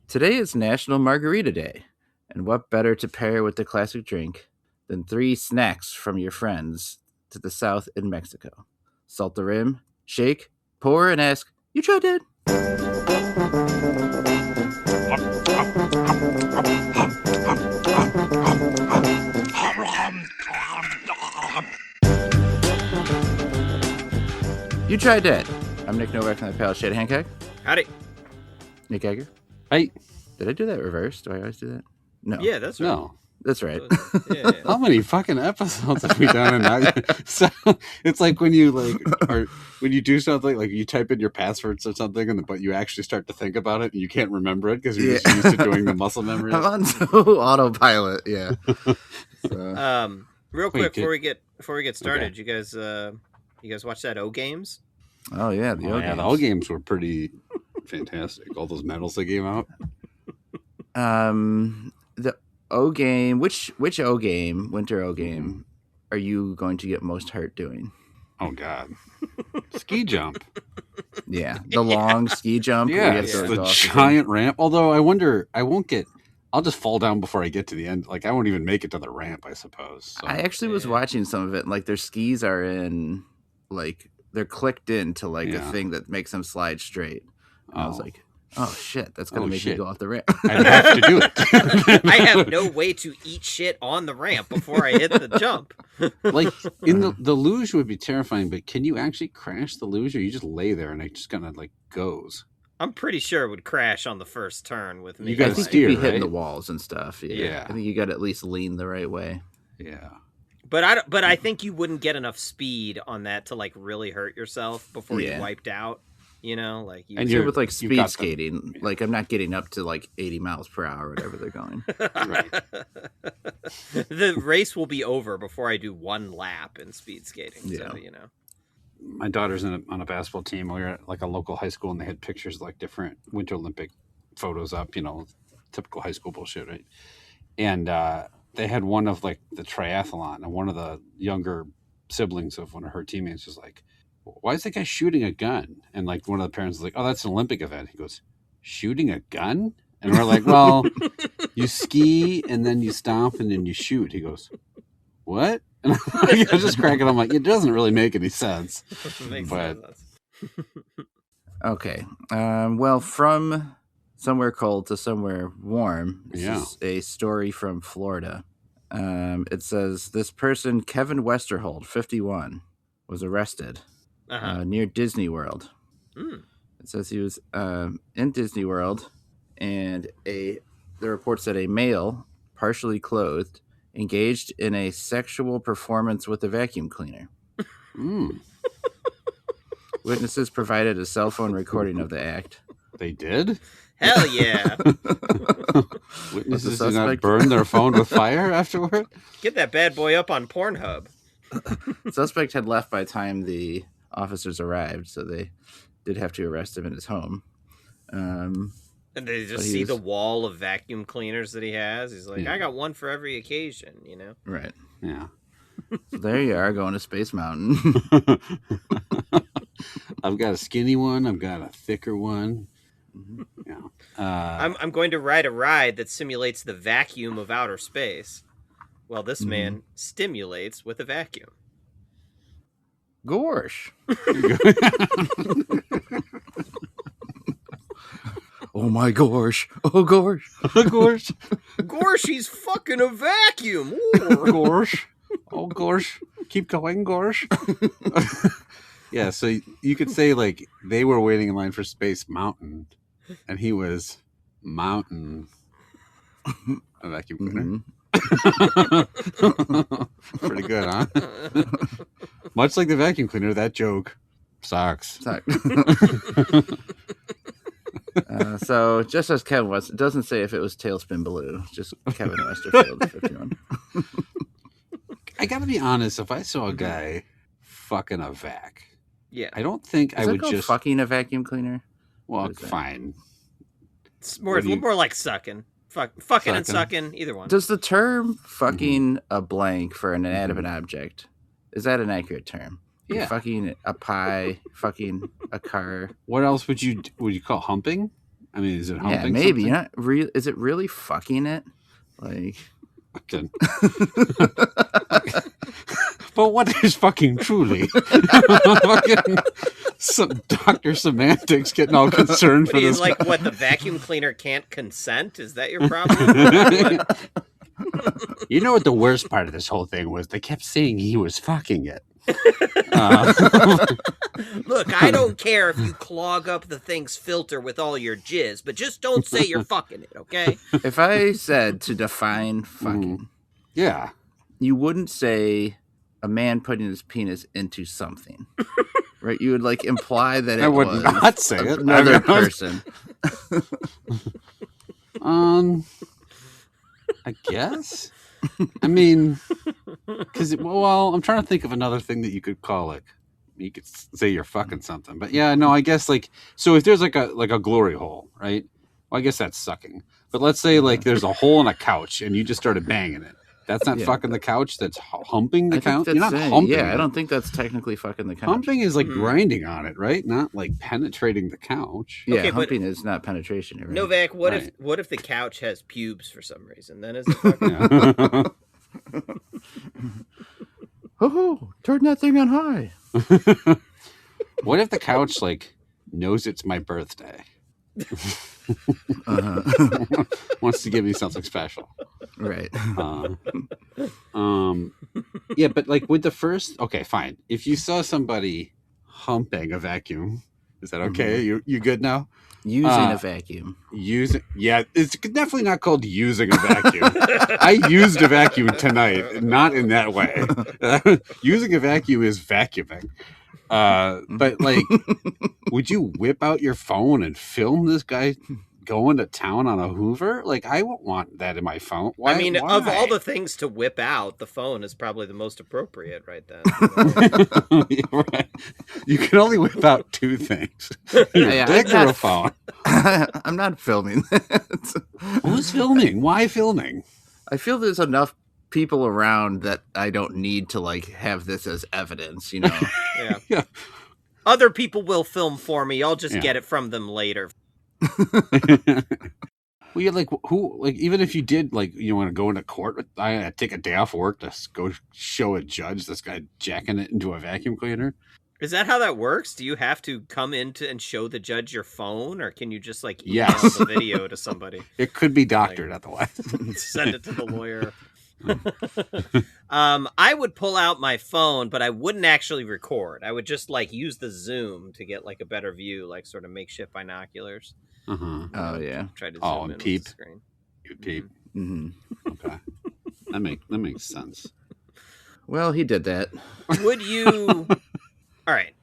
Today is National Margarita Day, and what better to pair with the classic drink than 3 snacks from your friends to the south in Mexico? Salt the rim, shake, pour, and ask, "You tried that?" You Tried Dat. I'm Nick Novak from the Pal Shade Hancock. Howdy. Nick Egger. Hey. Did I do that reversed? Do I always do that? No. Yeah, that's right. No. That's right. Yeah. How many fucking episodes have we done? And now, so it's like when you when you do something like you type in your passwords or something, but you actually start to think about it and you can't remember it because you're just used to doing the muscle memory. I'm on autopilot. Yeah. So. Real quick before we get started, Okay. you guys watch that O Games? Oh yeah, the O Games. The O Games were pretty fantastic. All those medals they gave out. The O Game. Which O Game? Winter O Game. Are you going to get most hurt doing? Oh God, ski jump. Yeah, the long ski jump. Yeah, where it's you have to the go off giant ramp. Although I wonder, I'll just fall down before I get to the end. Like I won't even make it to the ramp, I suppose. So. I actually was watching some of it. Like their skis are in, like they're clicked into like a thing that makes them slide straight. And I was like, oh shit, that's gonna make me go off the ramp. I have to do it. I have no way to eat shit on the ramp before I hit the jump. Like in the luge would be terrifying, but can you actually crash the luge, or you just lay there and it just kind of like goes? I'm pretty sure it would crash on the first turn with me. You gotta I think steer, you'd be hitting right? the walls and stuff. Yeah. I think you got to at least lean the right way. Yeah. But I think you wouldn't get enough speed on that to like really hurt yourself before you wiped out. You know, like you. And you're with like speed skating. Like I'm not getting up to like 80 miles per hour, whatever they're going. Right. The race will be over before I do one lap in speed skating. Yeah. So, you know. My daughter's on a basketball team. We were at like a local high school, and they had pictures of, like different Winter Olympic photos up. You know, typical high school bullshit, right? And they had one of like the triathlon, and one of the younger siblings of one of her teammates was like, "Why is that guy shooting a gun?" And like one of the parents was like, "Oh, that's an Olympic event." He goes, "Shooting a gun?" And we're like, "Well, you ski and then you stomp and then you shoot." He goes, "What?" And I was just cracking. I'm like, it doesn't really make any sense. Okay. Well, from somewhere cold to somewhere warm. This is a story from Florida. It says this person, Kevin Westerhold, 51, was arrested near Disney World. Mm. It says he was in Disney World, and the report said a male, partially clothed, engaged in a sexual performance with a vacuum cleaner. Witnesses provided a cell phone recording of the act. They did? Hell yeah. Witnesses did not burn their phone with fire afterward? Get that bad boy up on Pornhub. The suspect had left by the time the officers arrived, so they did have to arrest him in his home. And they just see the wall of vacuum cleaners that he has. He's like, I got one for every occasion, you know? Right. Yeah. So there you are, going to Space Mountain. I've got a skinny one. I've got a thicker one. Yeah. I'm going to ride a ride that simulates the vacuum of outer space. Well, this man stimulates with a vacuum. Gorsh. Oh my gosh. Oh gosh. Gorsh. Gorsh, he's fucking a vacuum. Gorsh. Oh gosh. Keep going, Gorsh. Yeah, so you could say like they were waiting in line for Space Mountain and he was Mountain a vacuum cleaner. Pretty good, huh? Much like the vacuum cleaner, that joke sucks. So just as Kevin was, it doesn't say if it was Tailspin Blue, just Kevin Westerfield, 51. I gotta be honest, if I saw a guy fucking a vac, I don't think I would just fucking a vacuum cleaner. Well, fine. It's more like sucking. Fucking and sucking, either one. Does the term fucking a blank for an inanimate object, is that an accurate term? Yeah. Fucking a pie, fucking a car. What else would you call humping? I mean, is it humping? Yeah, maybe. Something? Not real. Is it really fucking it? Like, okay. But what is fucking truly? Fucking some Dr. Semantics getting all concerned for this. Like, what, the vacuum cleaner can't consent? Is that your problem? You know what the worst part of this whole thing was? They kept saying he was fucking it. Look, I don't care if you clog up the thing's filter with all your jizz, but just don't say you're fucking it, okay? if I said to define fucking, yeah, you wouldn't say a man putting his penis into something, right? You would like imply that it I would was not say it. another person. I guess. I mean, because I'm trying to think of another thing that you could call it. You could say you're fucking something, but yeah, no, I guess like so if there's like a glory hole, right? Well, I guess that's sucking. But let's say like there's a hole in a couch and you just started banging it. That's not fucking the couch. That's humping the couch. You're not humping. Yeah, I don't think that's technically fucking the couch. Humping is like grinding on it, right? Not like penetrating the couch. Yeah, okay, humping is not penetration. Right? Novak, what if the couch has pubes for some reason? Then is it fucking? Oh, turn that thing on high. What if the couch like knows it's my birthday? Wants to give me something special, right? Yeah, but like with the first, okay, fine. If you saw somebody humping a vacuum, is that okay? You good now? Using a vacuum. Yeah, it's definitely not called using a vacuum. I used a vacuum tonight, not in that way. Using a vacuum is vacuuming. But like, would you whip out your phone and film this guy going to town on a Hoover? Like, I won't want that in my phone. Why? I mean, of all the things to whip out, the phone is probably the most appropriate right then. Right. You can only whip out two things: your dick or a phone. I'm not filming that. Who's filming? Why filming? I feel there's enough people around that I don't need to like have this as evidence, you know. Yeah. Other people will film for me. I'll just get it from them later. Well, you're like, who, like, even if you did, like, you want to go into court, I take a day off work to go show a judge this guy jacking it into a vacuum cleaner. Is that how that works? Do you have to come in and show the judge your phone, or can you just like email the video to somebody? It could be doctored otherwise. Send it to the lawyer. I would pull out my phone, but I wouldn't actually record. I would just like use the zoom to get like a better view, like sort of makeshift binoculars. Oh yeah. Try to zoom in peep. with the screen. You peep. Okay, that makes sense. Well, he did that. Would you? All right.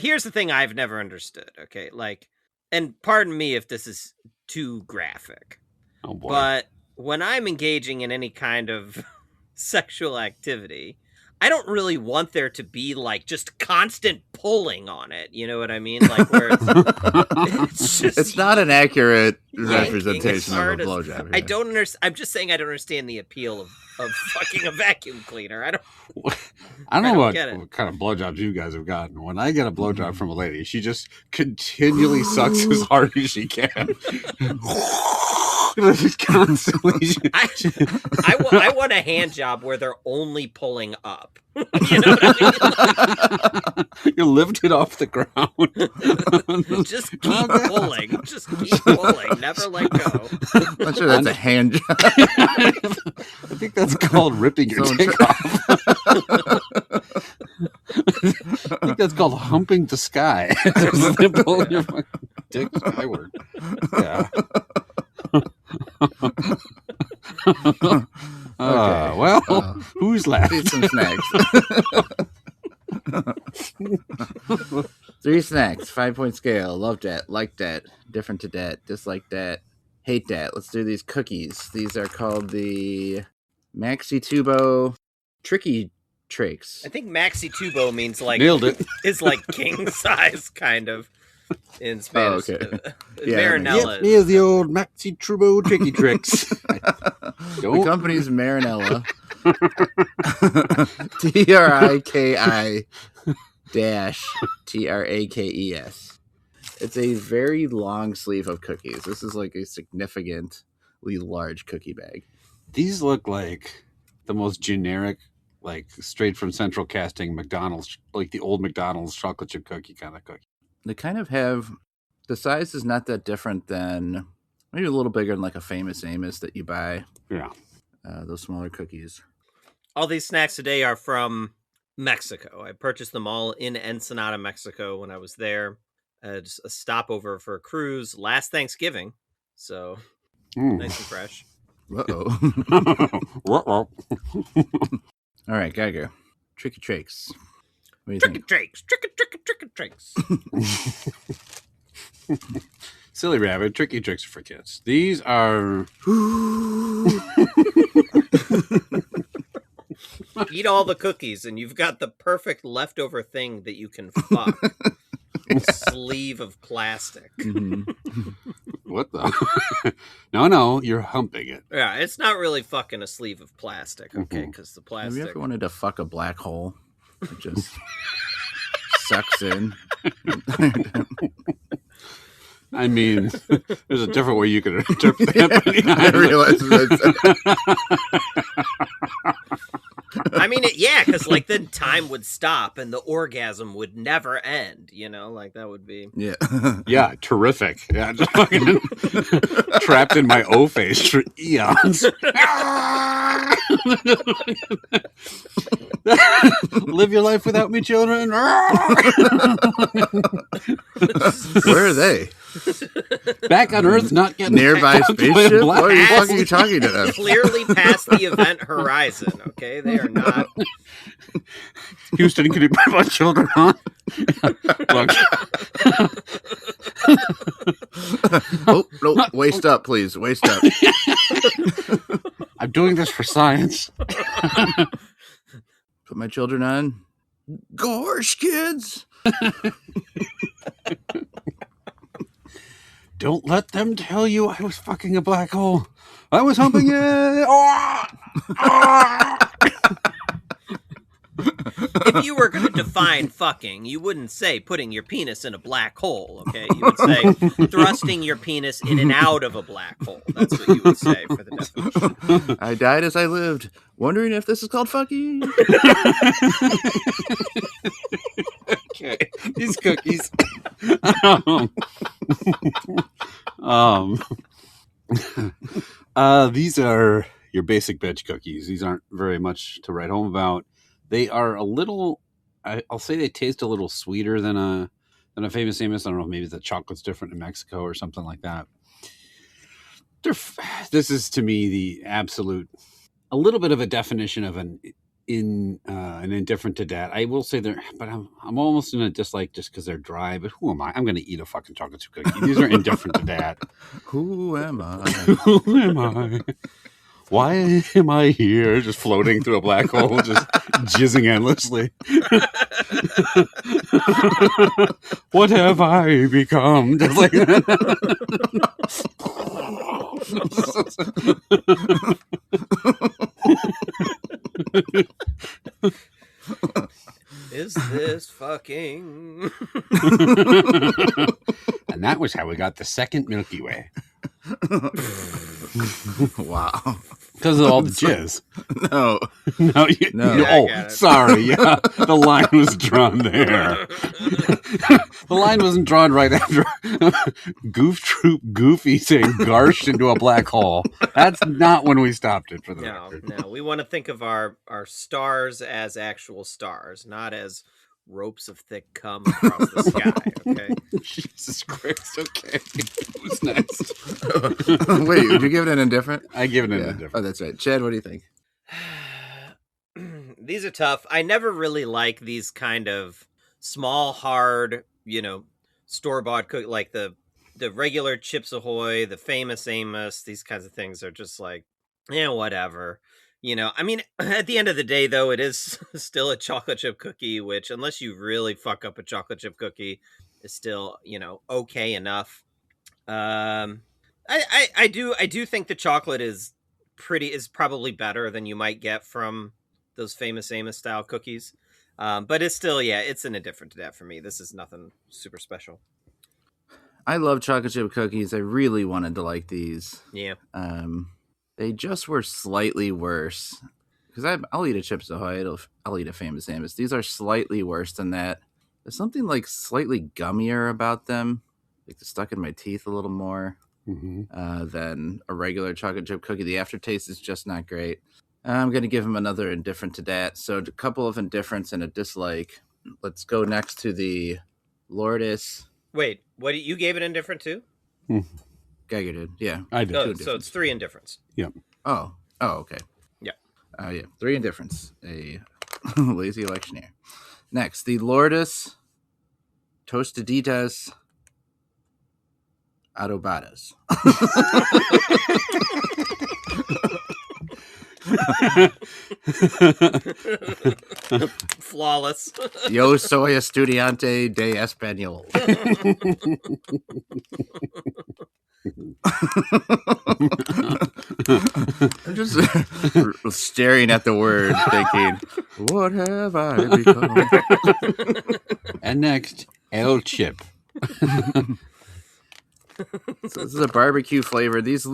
Here's the thing I've never understood. Okay, like, and pardon me if this is too graphic. Oh boy. But when I'm engaging in any kind of sexual activity, I don't really want there to be like just constant pulling on it. You know what I mean? Like where it's just it's not an accurate representation of a blowjob. I don't understand. I'm just saying I don't understand the appeal of fucking a vacuum cleaner. I don't know what kind of blowjobs you guys have gotten. When I get a blowjob from a lady, she just continually sucks as hard as she can. Constantly. I want a hand job where they're only pulling up. You know what I mean? You're lifted off the ground. Just keep pulling. Just keep pulling. Never let go. I'm not sure that's a hand job. I think that's called ripping your dick off. I think that's called humping the sky. Pulling your fucking dick skyward. Yeah. Who's left? Eat some snacks. 3 snacks, 5-point scale. Love that, like that, different to that, dislike that, hate that. Let's do these cookies. These are called the Maxi Tubo Triki-Trakes. I think Maxi Tubo means like nailed it. Is like king size kind of in Spanish. Oh, okay. Marinela. Yep, here's the old Maxi Tubo Triki-Trakes. The company's Marinela. Triki-Trakes. It's a very long sleeve of cookies. This is like a significantly large cookie bag. These look like the most generic, like straight from Central Casting McDonald's, like the old McDonald's chocolate chip cookie kind of cookie. They kind of have, the size is not that different than, maybe a little bigger than like a Famous Amos that you buy. Yeah. Those smaller cookies. All these snacks today are from Mexico. I purchased them all in Ensenada, Mexico when I was there. Just a stopover for a cruise last Thanksgiving. So nice and fresh. Uh-oh. All right, Geiger. Triki-Trakes. What do you think? Triki-Trakes. Triki-Trakes. Silly rabbit, Triki-Trakes for kids. These are... Eat all the cookies and you've got the perfect leftover thing that you can fuck. A sleeve of plastic. Mm-hmm. What the? No, you're humping it. Yeah, it's not really fucking a sleeve of plastic, okay? Because the plastic... Have you ever wanted to fuck a black hole? It just sucks in. I mean, there's a different way you could interpret that. I realize I mean, yeah, because like then time would stop and the orgasm would never end. You know, like that would be yeah, terrific. Yeah, just fucking trapped in my O face for eons. Live your life without me, children. Where are they? Back on Earth, not getting nearby spaceship. What the fuck are you talking to them? Clearly past the event horizon. Okay, they are not. Houston, can you put my children on? Look. Oh no! Waist up, please. Waist up. I'm doing this for science. Put my children on. Gosh, kids. Don't let them tell you I was fucking a black hole. I was humping it. Oh! Oh! If you were going to define fucking, you wouldn't say putting your penis in a black hole, okay? You would say thrusting your penis in and out of a black hole. That's what you would say for the definition. I died as I lived, wondering if this is called fucking. Okay, these cookies. These are your basic bitch cookies. These aren't very much to write home about. They are a little, I'll say they taste a little sweeter than a Famous Amos. I don't know, maybe the chocolate's different in Mexico or something like that. This is to me the absolute, a little bit of a definition of an indifferent to dat. I will say they're, but I'm almost in a dislike just because they're dry. But who am I? I'm going to eat a fucking chocolate chip cookie. These are indifferent to dat. Who am I? Who am I? Why am I here just floating through a black hole, just jizzing endlessly? What have I become? Just like Is this fucking? And that was how we got the second Milky Way. Wow. Because of all the jizz. No. No. Yeah, oh, sorry. Yeah, the line was drawn there. The line wasn't drawn right after Goof Troop Goofy saying "garsh" into a black hole. That's not when we stopped it. For the record. No. We want to think of our stars as actual stars, not as ropes of thick cum across the sky. Okay. Jesus Christ. Okay. Who's next? Wait, did you give it an indifferent? I give it an indifferent. Oh, that's right. Chad, what do you think? These are tough. I never really like these kind of small, hard, store-bought cook like the regular Chips Ahoy, the Famous Amos. These kinds of things are just like, whatever. I mean, at the end of the day, though, it is still a chocolate chip cookie, which, unless you really fuck up a chocolate chip cookie, is still, okay enough. I do think the chocolate is probably better than you might get from those Famous Amos style cookies. But it's still, it's an indifferent to that for me. This is nothing super special. I love chocolate chip cookies. I really wanted to like these. Yeah. They just were slightly worse. Because I'll eat a Chips Ahoy. I'll eat a Famous Amos. These are slightly worse than that. There's something like slightly gummier about them. Like they're stuck in my teeth a little more than a regular chocolate chip cookie. The aftertaste is just not great. I'm going to give him another indifferent to that. So a couple of indifferents and a dislike. Let's go next to the Lourdes. Wait, what you gave it indifferent to? Geiger did, yeah. I did. Oh, so it's 3 indifferents. Yep. Oh, okay. Yeah. Yeah, 3 indifferents. A lazy electioneer. Next, the Lourdes Tostaditas Adobadas. Flawless. Yo soy estudiante de español. I'm just staring at the word, thinking, what have I become? And next, El Chip. So this is a barbecue flavor. These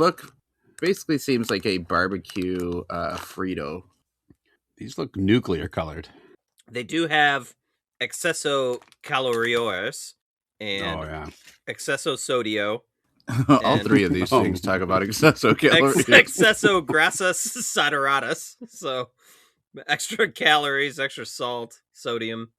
basically seems like a barbecue Frito. These look nuclear colored. They do have exceso calorios and exceso sodio. All 3 of these things talk about exceso calories. Exceso grasas saturadas. So extra calories, extra salt, sodium.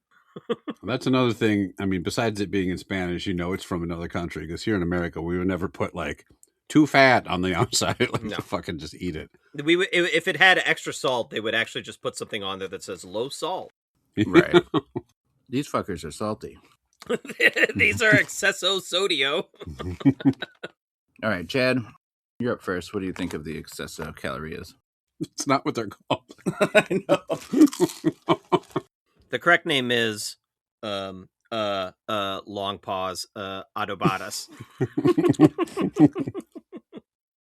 That's another thing. I mean, besides it being in Spanish, it's from another country. Because here in America, we would never put like too fat on the outside. To fucking just eat it. If it had extra salt, they would actually just put something on there that says low salt. Right. These fuckers are salty. These are exceso sodio. All right, Chad, you're up first. What do you think of the exceso calories? It's not what they're called. I know. The correct name is long pause adobadas.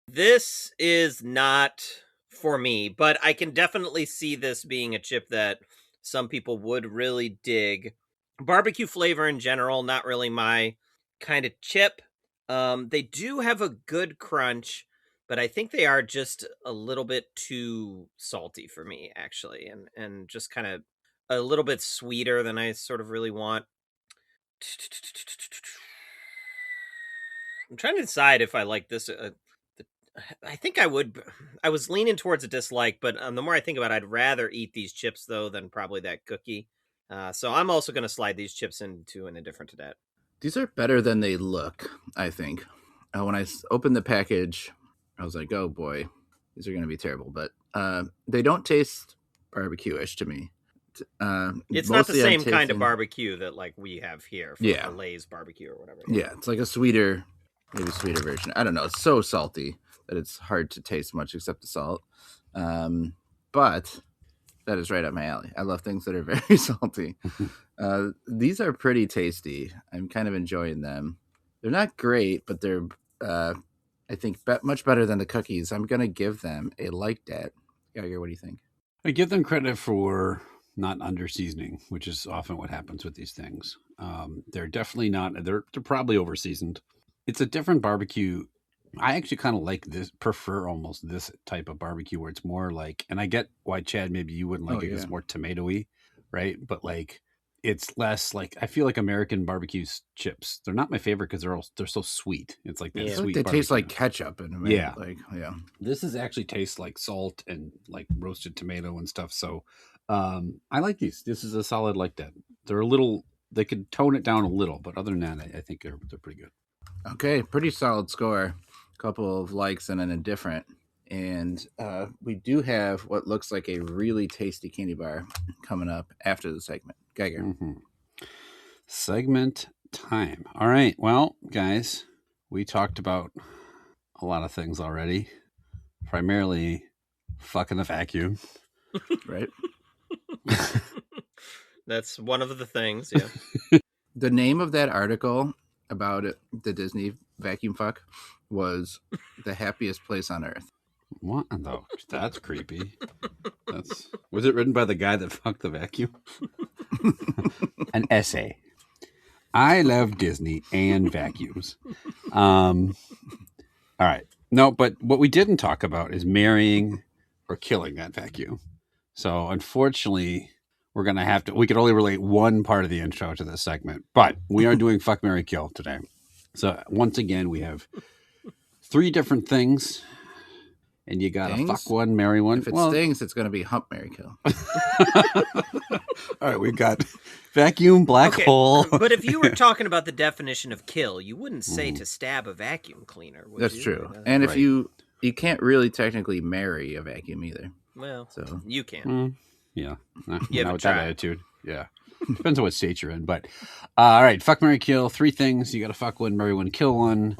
This is not for me, but I can definitely see this being a chip that some people would really dig. Barbecue flavor in general, not really my kind of chip. They do have a good crunch, but I think they are just a little bit too salty for me, actually, and just kind of a little bit sweeter than I sort of really want. I'm trying to decide if I like this. I think I would. I was leaning towards a dislike, but the more I think about it, I'd rather eat these chips, though, than probably that cookie. So I'm also going to slide these chips into an indifferent to that. These are better than they look, I think. When I opened the package, I was like, oh boy, these are going to be terrible. But they don't taste barbecue-ish to me. It's not the same kind of barbecue that like we have here from the Lay's barbecue or whatever. Yeah, it's like a maybe sweeter version. I don't know. It's so salty that it's hard to taste much except the salt. But that is right up my alley. I love things that are very salty. These are pretty tasty. I'm kind of enjoying them. They're not great, but they're, I think, much better than the cookies. I'm going to give them a like that. Geiger, what do you think? I give them credit for not under seasoning, which is often what happens with these things. They're definitely not, they're probably over seasoned. It's a different barbecue. I actually kind of prefer almost this type of barbecue where it's more like, and I get why, Chad, maybe you wouldn't like it because it's more tomatoey, right? But like, it's less like, I feel like American barbecue chips, they're not my favorite because they're so sweet. It's like that sweet. They taste like ketchup in a way. Yeah. This actually tastes like salt and like roasted tomato and stuff. So I like these. This is a solid like that. They're they could tone it down a little, but other than that, I think they're pretty good. Okay, pretty solid score. Couple of likes and an indifferent. And we do have what looks like a really tasty candy bar coming up after the segment. Geiger. Mm-hmm. Segment time. All right. Well, guys, we talked about a lot of things already. Primarily fucking the vacuum. Right? That's one of the things, yeah. The name of that article about the Disney vacuum fuck was The Happiest Place on Earth. What though? That's creepy. Was it written by the guy that fucked the vacuum? An essay. I love Disney and vacuums. All right. No, but what we didn't talk about is marrying or killing that vacuum. So unfortunately, we're going to have to, we could only relate one part of the intro to this segment, but we are doing Fuck, Marry, Kill today. So once again, we have 3 different things, and you got to fuck one, marry one. If it stings, it's going to be hump, marry, kill. All right, we've got vacuum, black hole. But if you were talking about the definition of kill, you wouldn't say to stab a vacuum cleaner, would That's you? true. And if you can't really technically marry a vacuum either. Well, so you can. Yeah. You not have with tried. that attitude. Yeah. Depends on what state you're in. But all right, fuck, marry, kill. 3 things. You got to fuck one, marry one, kill one.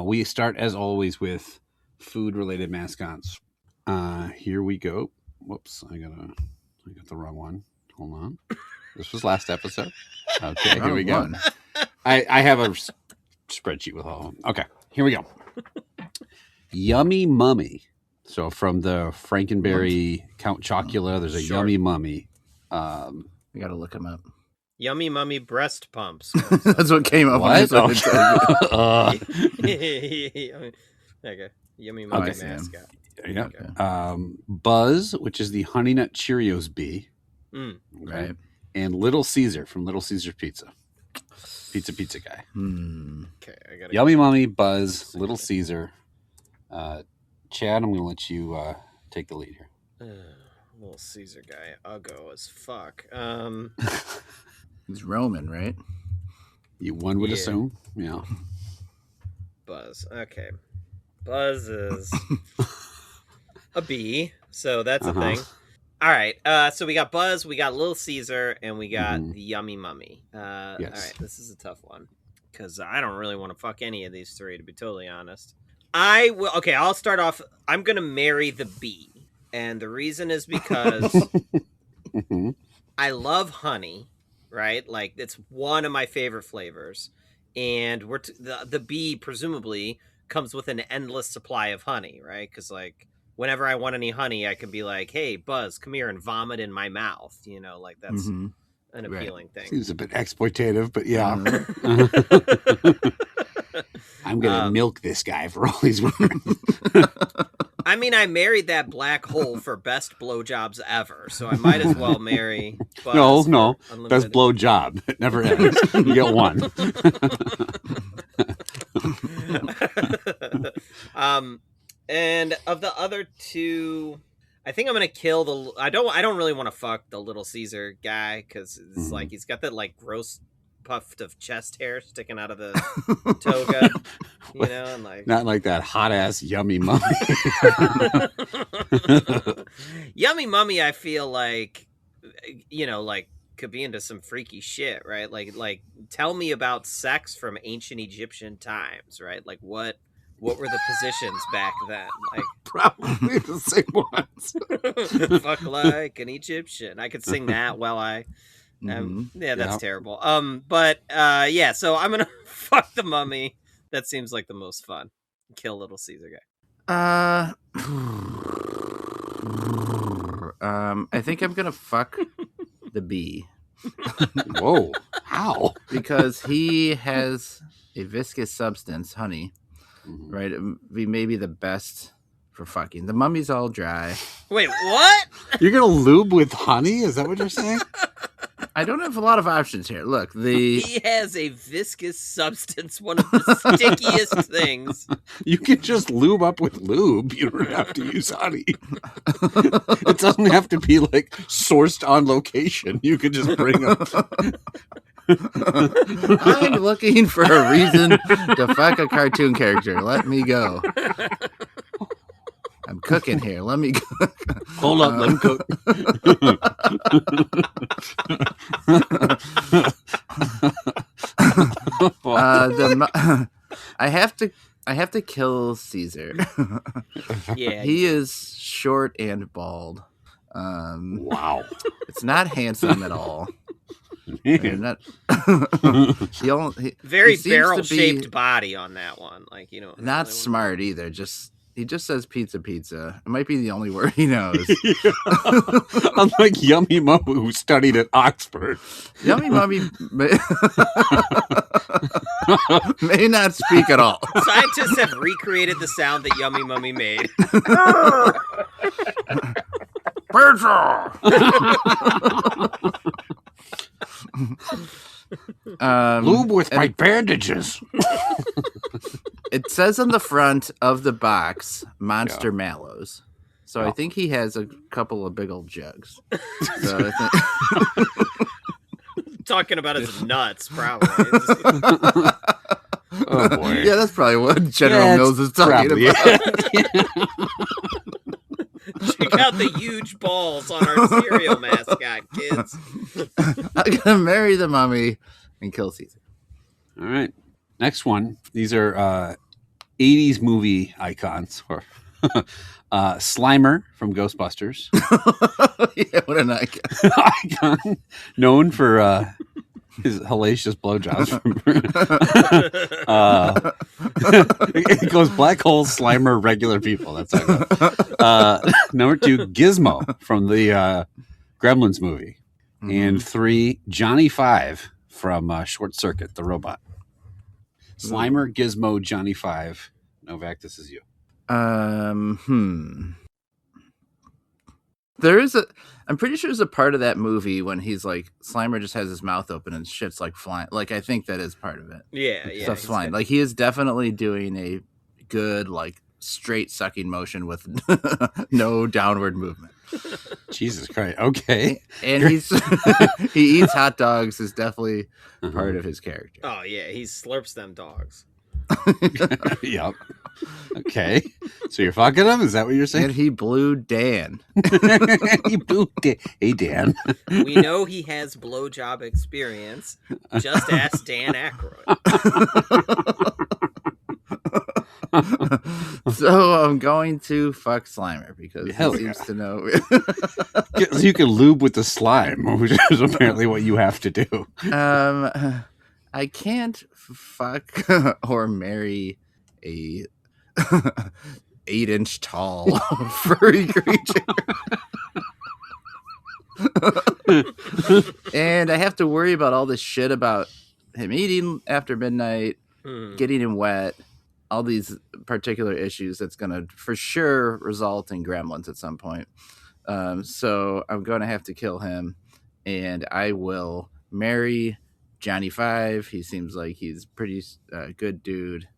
We start as always with food-related mascots. Here we go. Whoops, I got the wrong one. Hold on. This was last episode. Okay, here we go. I have a spreadsheet with all of them. Okay, here we go. Yummy Mummy. So from the Frankenberry Count Chocula, there's a Yummy Mummy. We got to look them up. Yummy Mummy breast pumps. That's what came up. What? Okay. Yummy Mummy mascot. Yeah. Okay. Buzz, which is the Honey Nut Cheerios bee. Okay. Right. And Little Caesar from Little Caesar Pizza. Pizza guy. Okay, I got Yummy Mummy, Buzz, Little Caesar. Chad, I'm going to let you take the lead here. Little Caesar guy. Uggo as fuck. He's Roman, right? One would assume. Yeah. Buzz. Okay. Buzz is a bee, so that's a thing. All right. So we got Buzz, we got Little Caesar, and we got the Yummy Mummy. Yes. All right. This is a tough one because I don't really want to fuck any of these 3, to be totally honest. I will. Okay, I'll start off. I'm gonna marry the bee, and the reason is because I love honey. Right, like it's one of my favorite flavors, and the bee presumably comes with an endless supply of honey, right? Because like whenever I want any honey, I can be like, "Hey, Buzz, come here and vomit in my mouth." You know, like that's an appealing thing. Seems a bit exploitative, but yeah. I'm gonna milk this guy for all he's worth. I mean, I married that black hole for best blowjobs ever, so I might as well marry Buzz. No, best blowjob. It never ends. You get one. And of the other 2, I think I'm gonna kill I don't really want to fuck the Little Caesar guy because it's like he's got that like gross puffed of chest hair sticking out of the toga, you know, and like not like that hot ass Yummy Mummy. Yummy Mummy, I feel like, you know, like could be into some freaky shit, right? Like tell me about sex from ancient Egyptian times, right? Like what were the positions back then? Like probably the same ones. Fuck like an Egyptian. I could sing that while I. Yeah, that's terrible. But so I'm gonna fuck the mummy. That seems like the most fun. Kill Little Caesar guy. I think I'm gonna fuck the bee. Whoa! How? Because he has a viscous substance, honey. Right? He may be the best for fucking. The mummy's all dry. Wait, what? You're gonna lube with honey? Is that what you're saying? I don't have a lot of options here. Look, he has a viscous substance, one of the stickiest things. You can just lube up with lube. You don't have to use honey. It doesn't have to be like sourced on location. You could just bring up. I'm looking for a reason to fuck a cartoon character. Let me go. I'm cooking here. Let me cook. Hold up, let me cook. I have to kill Caesar. Yeah, he is short and bald. Wow, it's not handsome at all. Not, very barrel-shaped body on that one. Like, you know, not smart either. Just He just says pizza. It might be the only word he knows. Unlike Yummy Mo, who studied at Oxford. Yummy Mummy may not speak at all. Scientists have recreated the sound that Yummy Mummy made. Pizza! Lube with my bandages. It says on the front of the box, Monster Mallows. So I think he has a couple of big old jugs. So Talking about his nuts, probably. Oh boy. Yeah, that's probably what General Mills is talking about. Check out the huge balls on our cereal mascot, kids. I'm gonna marry the mummy and kill Caesar. All right. Next one. These are 80s movie icons. Or Slimer from Ghostbusters. Yeah, what an icon. Icon. Known for his hellacious blowjobs. It goes black holes, Slimer, regular people. That's how it goes. Number 2, Gizmo from the Gremlins movie. Mm-hmm. And 3, Johnny Five from Short Circuit, the robot. Slimer, Gizmo, Johnny Five. Novak, this is you. I'm pretty sure there's a part of that movie when he's like, Slimer just has his mouth open and shit's like flying. Like, I think that is part of it. Yeah. Stuff's flying. Like, he is definitely doing a good, like, straight sucking motion with no downward movement. Jesus Christ. Okay. And he eats hot dogs is definitely part of his character. Oh, yeah. He slurps them dogs. Yep. Okay. So you're fucking him? Is that what you're saying? And he blew Dan. He blew Dan. Hey, Dan. We know he has blowjob experience. Just ask Dan Aykroyd. So I'm going to fuck Slimer because he seems to know. You can lube with the slime, which is apparently what you have to do. I can't fuck or marry a 8-inch tall furry creature. And I have to worry about all this shit about him eating after midnight, getting him wet, all these particular issues that's going to for sure result in gremlins at some point. So I'm going to have to kill him, and I will marry Johnny Five. He seems like he's a pretty good dude.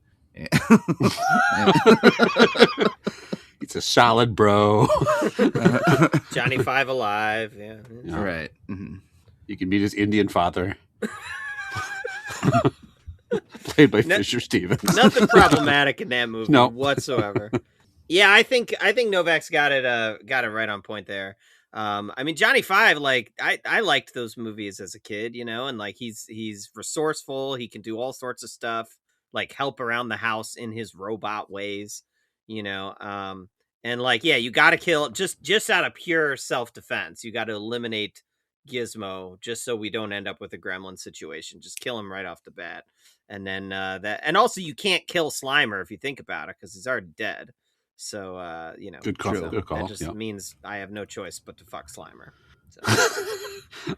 It's a solid bro. Johnny Five alive. Yeah. Right. Mm-hmm. You can meet his Indian father. Played by Fisher Stevens. Nothing problematic in that movie whatsoever. Yeah, I think Novak's got it right on point there. I mean, Johnny Five, like I liked those movies as a kid, you know, and like he's resourceful. He can do all sorts of stuff, like help around the house in his robot ways, you know. And like, yeah, you got to kill just out of pure self-defense. You got to eliminate Gizmo just so we don't end up with a gremlin situation. Just kill him right off the bat. And then and also you can't kill Slimer if you think about it, because he's already dead. So, you know, good call. That just means I have no choice but to fuck Slimer. So.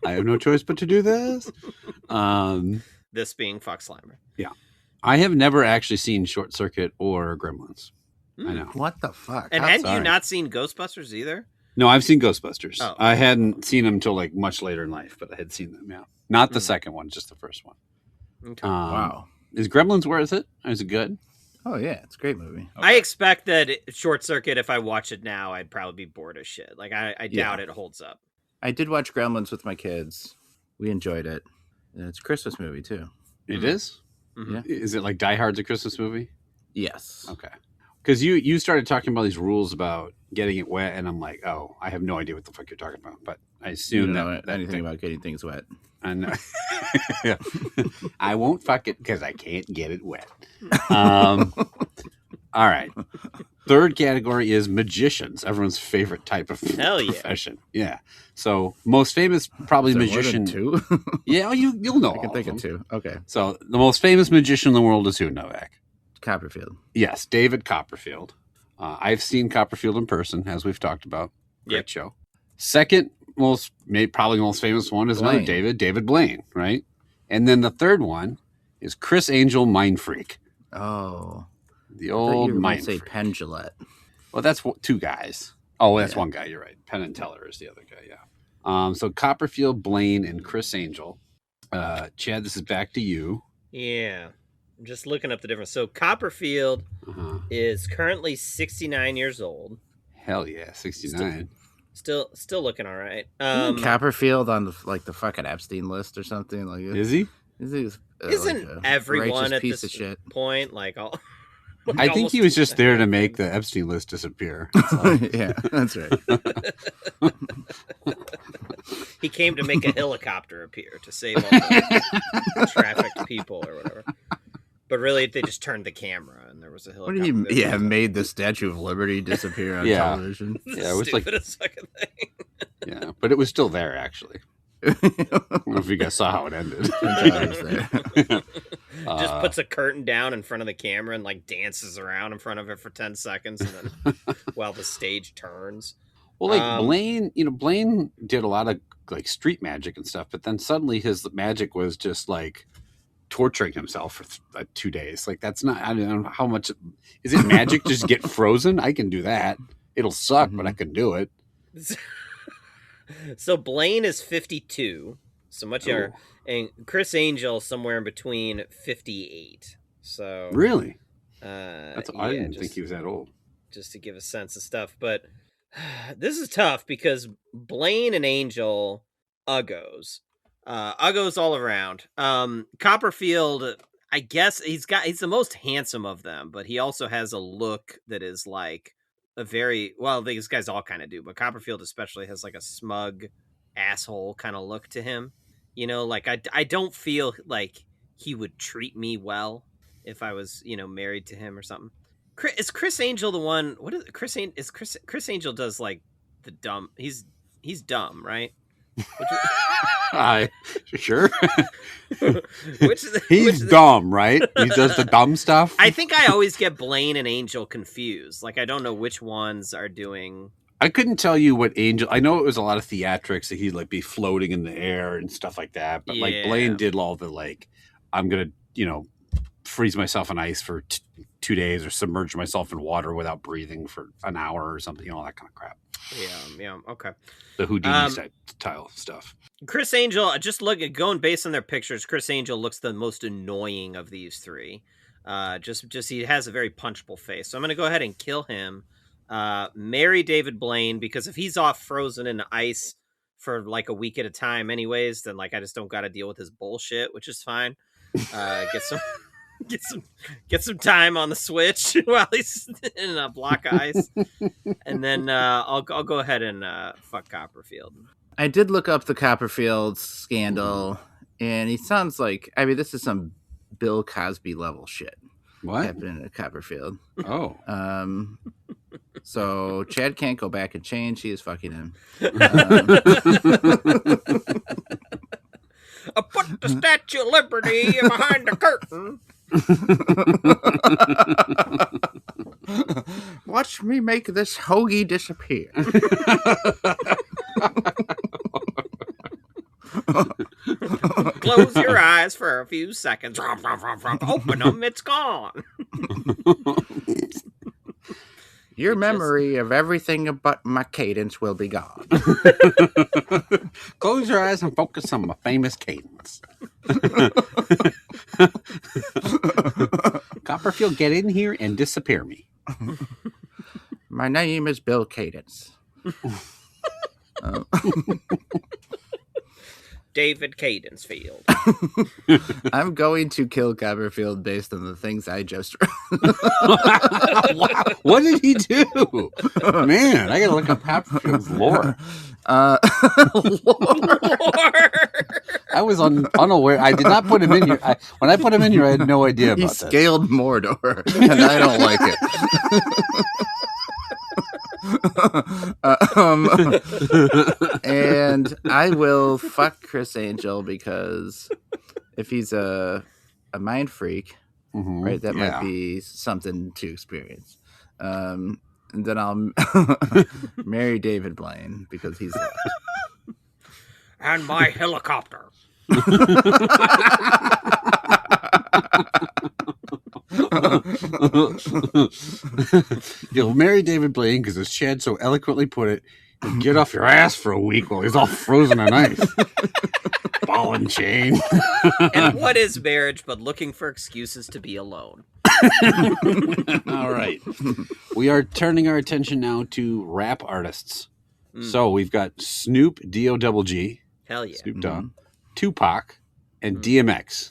I have no choice but to do this. This being fuck Slimer. Yeah. I have never actually seen Short Circuit or Gremlins. I know. What the fuck? And had you not seen Ghostbusters either? No, I've seen Ghostbusters. Oh. I hadn't seen them until like much later in life, but I had seen them, yeah. Not the second one, just the first one. Okay. Wow. Is Gremlins worth it? Is it good? Oh, yeah. It's a great movie. Okay. I expect that Short Circuit, if I watch it now, I'd probably be bored as shit. Like, I doubt it holds up. I did watch Gremlins with my kids. We enjoyed it. And it's a Christmas movie, too. It is? Mm-hmm. Yeah. Is it like Die Hard's a Christmas movie? Yes. Okay. Because you started talking about these rules about getting it wet, and I'm like, oh, I have no idea what the fuck you're talking about. But I assume you don't know anything about getting things wet. And I won't fuck it because I can't get it wet. All right. Third category is magicians. Everyone's favorite type of profession. Yeah. So most famous, probably magician. Two? Yeah, you'll know. I can think of two. Okay. So the most famous magician in the world is who, Novak? Copperfield. Yes, David Copperfield. I've seen Copperfield in person, as we've talked about. Great show. Second probably most famous one is another David Blaine, right? And then the third one is Chris Angel, Mind Freak. Oh, the old Mind Freak. Penn Jillette. Well, that's two guys. Oh, that's one guy. You're right. Penn and Teller is the other guy. Yeah. So Copperfield, Blaine, and Chris Angel. Chad, this is back to you. Yeah. I'm just looking up the difference. So Copperfield is currently 69 years old. Hell yeah, 69. Still looking all right. Copperfield on the fucking Epstein list or something like. Is he? Isn't everyone at this point like all? I think he was just there to make the Epstein list disappear. Yeah, that's right. He came to make a helicopter appear to save all the trafficked people or whatever. But really, they just turned the camera and there was a helicopter. What do you made the Statue of Liberty disappear on television? Yeah, it was like a second thing. Yeah, but it was still there actually. I don't know if you guys saw how it ended. Just puts a curtain down in front of the camera and like dances around in front of it for 10 seconds, and then while the stage turns. Well, like Blaine did a lot of like street magic and stuff, but then suddenly his magic was just like torturing himself for 2 days. Like that's not. I don't know how much is it magic. Just get frozen. I can do that. It'll suck, but I can do it. So Blaine is 52, so much younger, and Chris Angel somewhere in between 58. So really, I didn't think he was that old. Just to give a sense of stuff, but this is tough because Blaine and Angel, uggos all around. Copperfield, I guess he's the most handsome of them, but he also has a look that is like. These guys all kind of do, but Copperfield especially has like a smug asshole kind of look to him. You know, like I don't feel like he would treat me well if I was, married to him or something. Is Chris Angel the one? What is Chris Angel does like the dumb? He's dumb, right? Sure. He's dumb, right? He does the dumb stuff. I think I always get Blaine and Angel confused. Like I don't know which ones are doing. I couldn't tell you what Angel. I know it was a lot of theatrics that he'd like be floating in the air and stuff like that. But like Blaine did all the like, I'm gonna freeze myself in ice for 2 days or submerge myself in water without breathing for an hour or something. All that kind of crap. Yeah, okay. The Houdini style stuff. Chris Angel, just going based on their pictures, Chris Angel looks the most annoying of these three. Just he has a very punchable face. So I'm going to go ahead and kill him. Marry David Blaine, because if he's off frozen in ice for like a week at a time anyways, then like I just don't got to deal with his bullshit, which is fine. Get some time on the Switch while he's in a block of ice, and then I'll go ahead and fuck Copperfield. I did look up the Copperfield scandal, and he sounds like this is some Bill Cosby level shit. What happened at Copperfield? Oh, so Chad can't go back and change. He is fucking him. I put the Statue of Liberty behind the curtain. Watch me make this hoagie disappear. Close your eyes for a few seconds. Open them, it's gone. Your memory of everything but my cadence will be gone. Close your eyes and focus on my famous cadence. Copperfield, get in here and disappear me. My name is Bill Cadence. David Cadensfield. I'm going to kill Copperfield based on the things I just read. What did he do? Man, I gotta look up Copperfield's lore. I was unaware. I did not put him in here. When I put him in here, I had no idea about that. He scaled Mordor, and I don't like it. And I will fuck Chris Angel because if he's a mind freak, right, that might be something to experience. And then I'll marry David Blaine because he's left. And my helicopter. You'll marry David Blaine because, as Chad so eloquently put it, you'll get off your ass for a week while he's all frozen in ice. Ball and chain. And what is marriage but looking for excuses to be alone? All right. We are turning our attention now to rap artists. So we've got Snoop D-O-double-G. Hell yeah. Snoop Dogg, Tupac, and DMX.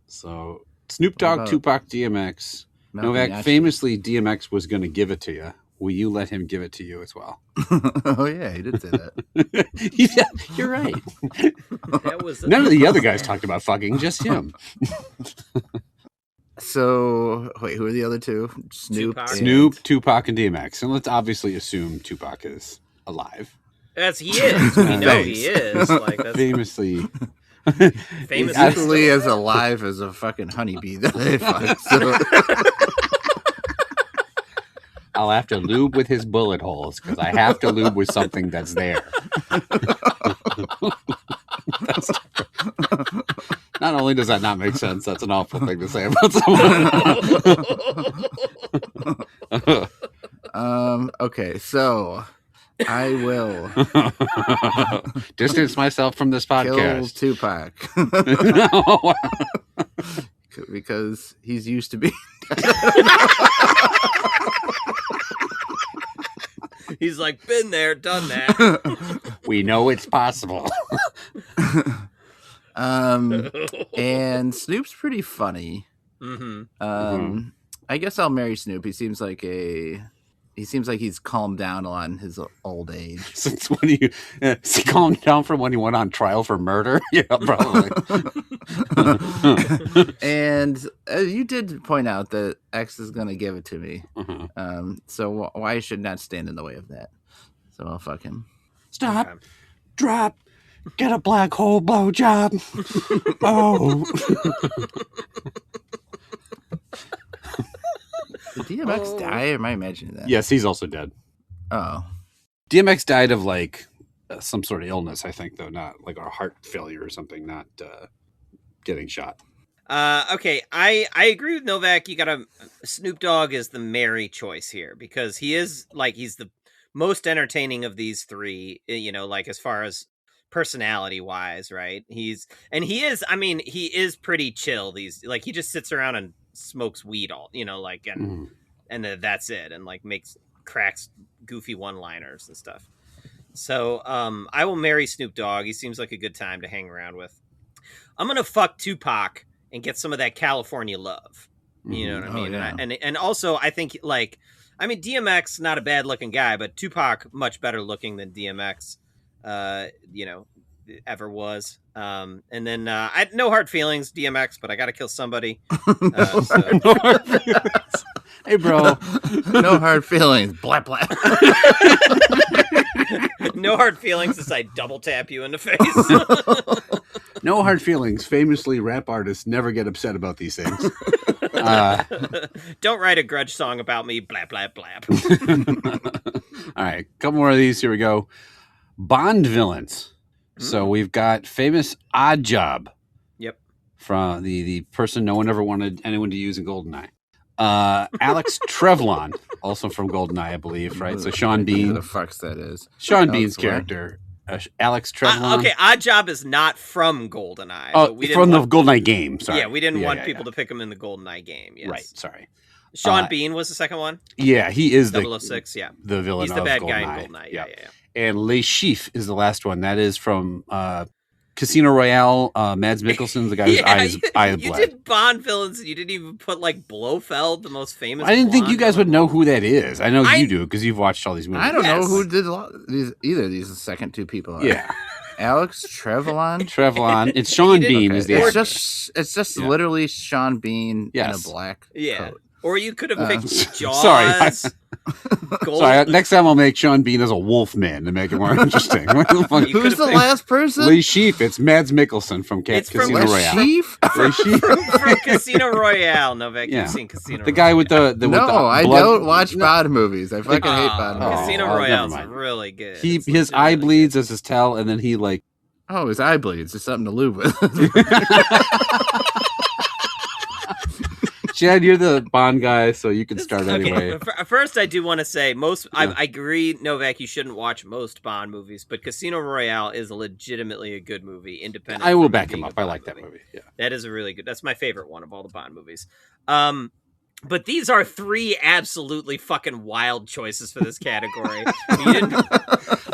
So Snoop Dogg, Tupac, DMX. Novak, famously, DMX was going to give it to you. Will you let him give it to you as well? Oh, yeah, he did say that. You're right. That None of the other guys talked about fucking, just him. So, wait, who are the other two? Snoop, Tupac, and DMX. And let's obviously assume Tupac is alive. As he is. We know he is. Like, that's famously. He's equally as alive as a fucking honeybee that they fuck. So. I'll have to lube with his bullet holes because I have to lube with something that's there. Not only does that not make sense, that's an awful thing to say about someone. Okay, so I will distance myself from this podcast. Kill Tupac. Because he's used to being He's like, been there, done that. We know it's possible. And Snoop's pretty funny. I guess I'll marry Snoop. He seems like he's calmed down a lot in his old age. Since when he calmed down from when he went on trial for murder? Yeah, probably. And you did point out that X is going to give it to me. So why should not stand in the way of that? So I'll fuck him. Stop. Okay. Drop. Get a black hole blowjob. Oh. Did DMX die, or am I imagining that? Yes, he's also dead. Oh. DMX died of like some sort of illness, I think, though, not like a heart failure or something, not getting shot. Okay, I agree with Novak. Snoop Dogg is the marry choice here because he's the most entertaining of these three, like as far as personality wise, right? He is pretty chill. He just sits around and smokes weed and that's it, and like cracks goofy one-liners and stuff. So I will marry Snoop Dogg. He seems like a good time to hang around with. I'm gonna fuck Tupac and get some of that California love. You know what I mean? Yeah. And also I think DMX, not a bad looking guy, but Tupac much better looking than DMX ever was. And then I no hard feelings, DMX, but I gotta kill somebody. No hard feelings. Hey bro. No hard feelings. Blah blah. No hard feelings as I double tap you in the face. No hard feelings. Famously, rap artists never get upset about these things. Don't write a grudge song about me. Blah, blah, blah. All right. A couple more of these. Here we go. Bond villains. So we've got famous Odd Job. Yep. From the person no one ever wanted anyone to use in GoldenEye. Alex Trevlon, also from GoldenEye, I believe, right? So Sean Bean. Who the fuck's that is? Sean Bean's character. Alex Trevlon. Okay, Odd Job is not from GoldenEye. Oh, from the GoldenEye game. Sorry. Yeah, we didn't want people to pick him in the GoldenEye game. Yes. Right, sorry. Sean Bean was the second one? Yeah, he is 006, yeah. The villain. He's the bad guy in GoldenEye. GoldenEye. Yeah. And Le Chiffre is the last one. That is from Casino Royale. Mads Mikkelsen, the guy whose eye is You black. did Bond villains, and you didn't even put like Blofeld, the most famous. I didn't think you guys villain. would know who that is. I know you do because you've watched all these movies. I don't know who did either of these second two people are. Yeah. Alex Trevlon. It's Sean Bean. Okay. Is the It's just literally Sean Bean in a black coat. Or you could have picked Jaws. Sorry. So next time I'll make Sean Bean as a wolf man to make it more interesting. Who's the last person? Lee Sheaf. It's Mads Mikkelsen from Casino Royale. Sheaf? Lee Sheaf? from Casino Royale. Novak, you've seen Casino Royale. The guy with the I don't watch Bond movies. I fucking hate Bond movies. Casino Royale's really good. His eye bleeds as his tell, and then he like... Oh, his eye bleeds. There's something to lube with. Chad, you're the Bond guy, so you can start anyway. First, I do want to say I agree, Novak, you shouldn't watch most Bond movies, but Casino Royale is legitimately a good movie, independent. I will back him up. I like that movie. Yeah, that is a really good. That's my favorite one of all the Bond movies. But these are three absolutely fucking wild choices for this category.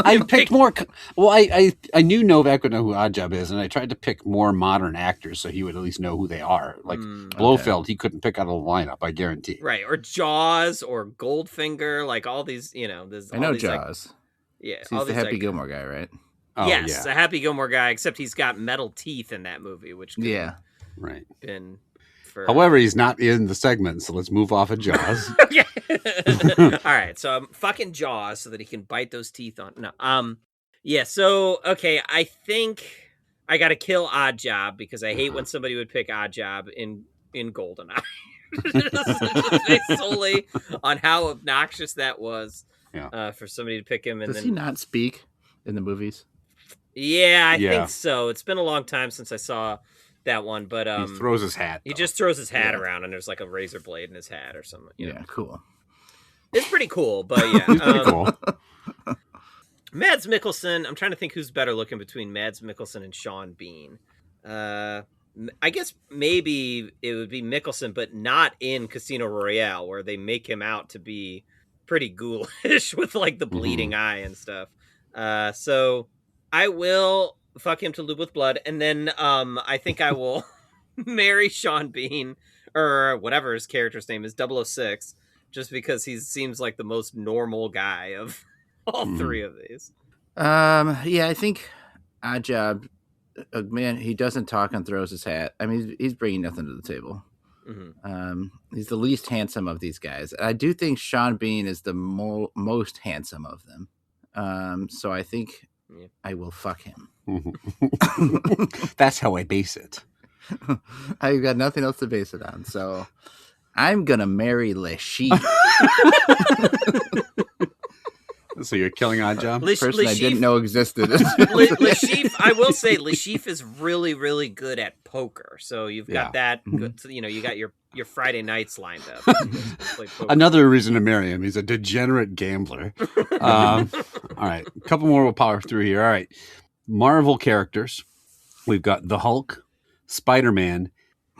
I picked more. Well, I knew Novak would know who Oddjob is, and I tried to pick more modern actors so he would at least know who they are. Like Blofeld, he couldn't pick out of the lineup, I guarantee. Right, or Jaws, or Goldfinger, like all these. I know Jaws. He's the Happy Gilmore guy, right? Oh, yes, a Happy Gilmore guy, except he's got metal teeth in that movie, which could right. been. However, he's not in the segment, so let's move off of Jaws. Okay. All right, so I'm fucking Jaws so that he can bite those teeth on. No, so okay, I think I got to kill Oddjob because I hate when somebody would pick Oddjob in GoldenEye. Based solely on how obnoxious that was for somebody to pick him. And Does he not speak in the movies? Yeah, I think so. It's been a long time since I saw that one, but he throws his hat. He just throws his hat around, and there's like a razor blade in his hat or something. You know? Cool. It's pretty cool, but yeah, it's pretty cool. Mads Mikkelsen. I'm trying to think who's better looking between Mads Mikkelsen and Sean Bean. I guess maybe it would be Mikkelsen, but not in Casino Royale, where they make him out to be pretty ghoulish with like the bleeding eye and stuff. So I will fuck him to lube with blood, and then I think I will marry Sean Bean, or whatever his character's name is, 006, just because he seems like the most normal guy of all three of these. I think Oddjob, man, he doesn't talk and throws his hat. I mean, he's bringing nothing to the table. He's the least handsome of these guys. I do think Sean Bean is the most handsome of them. So I think I will fuck him. That's how I base it. I've got nothing else to base it on. So I'm going to marry Le Chiffre. So you're killing Oddjob? Person I didn't know existed. Le Chiffre, I will say, Le Chiffre is really, really good at poker. So you've got that. Good, you got your Friday nights lined up. Another reason to marry him. He's a degenerate gambler. All right. A couple more we'll power through here. All right. Marvel characters. We've got the Hulk, Spider-Man,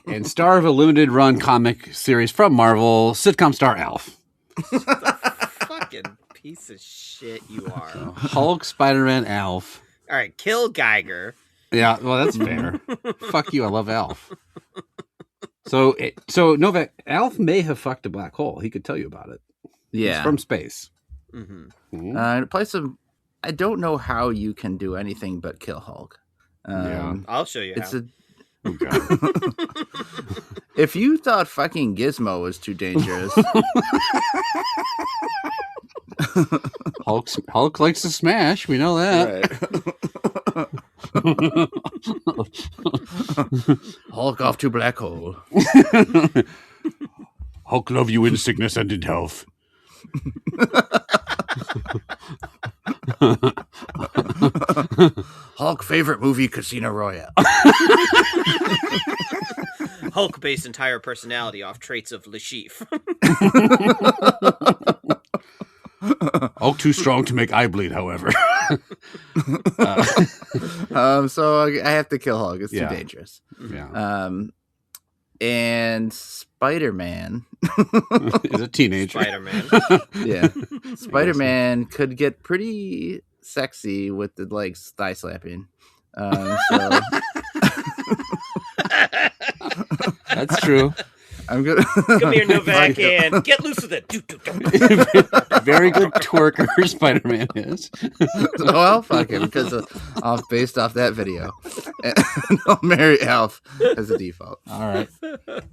and star of a limited run comic series from Marvel, sitcom star Alf. Fucking piece of shit you are. Hulk, Spider-Man, Alf. All right, kill Geiger. Yeah, well, that's fair. Fuck you, I love Alf. So Novak, Alf may have fucked a black hole. He could tell you about it. Yeah. It's from space. Place of, I don't know how you can do anything but kill Hulk. I'll show you how. If you thought fucking Gizmo was too dangerous. Hulk likes to smash. We know that. Right. Hulk off to black hole. Hulk love you in sickness and in health. Hulk favorite movie, Casino Royale. Hulk based entire personality off traits of Le Chiffre. Hulk too strong to make eye bleed, however. So I have to kill Hulk. It's too dangerous. Yeah. And Spider-Man is a teenager. Spider-Man. Spider-Man could get pretty sexy with the legs thigh slapping. That's true. I'm gonna Come here, Novak, and get loose with it. Very good twerker, Spider-Man is. Well, fuck it, because based off that video, I'll marry Alf as a default. All right,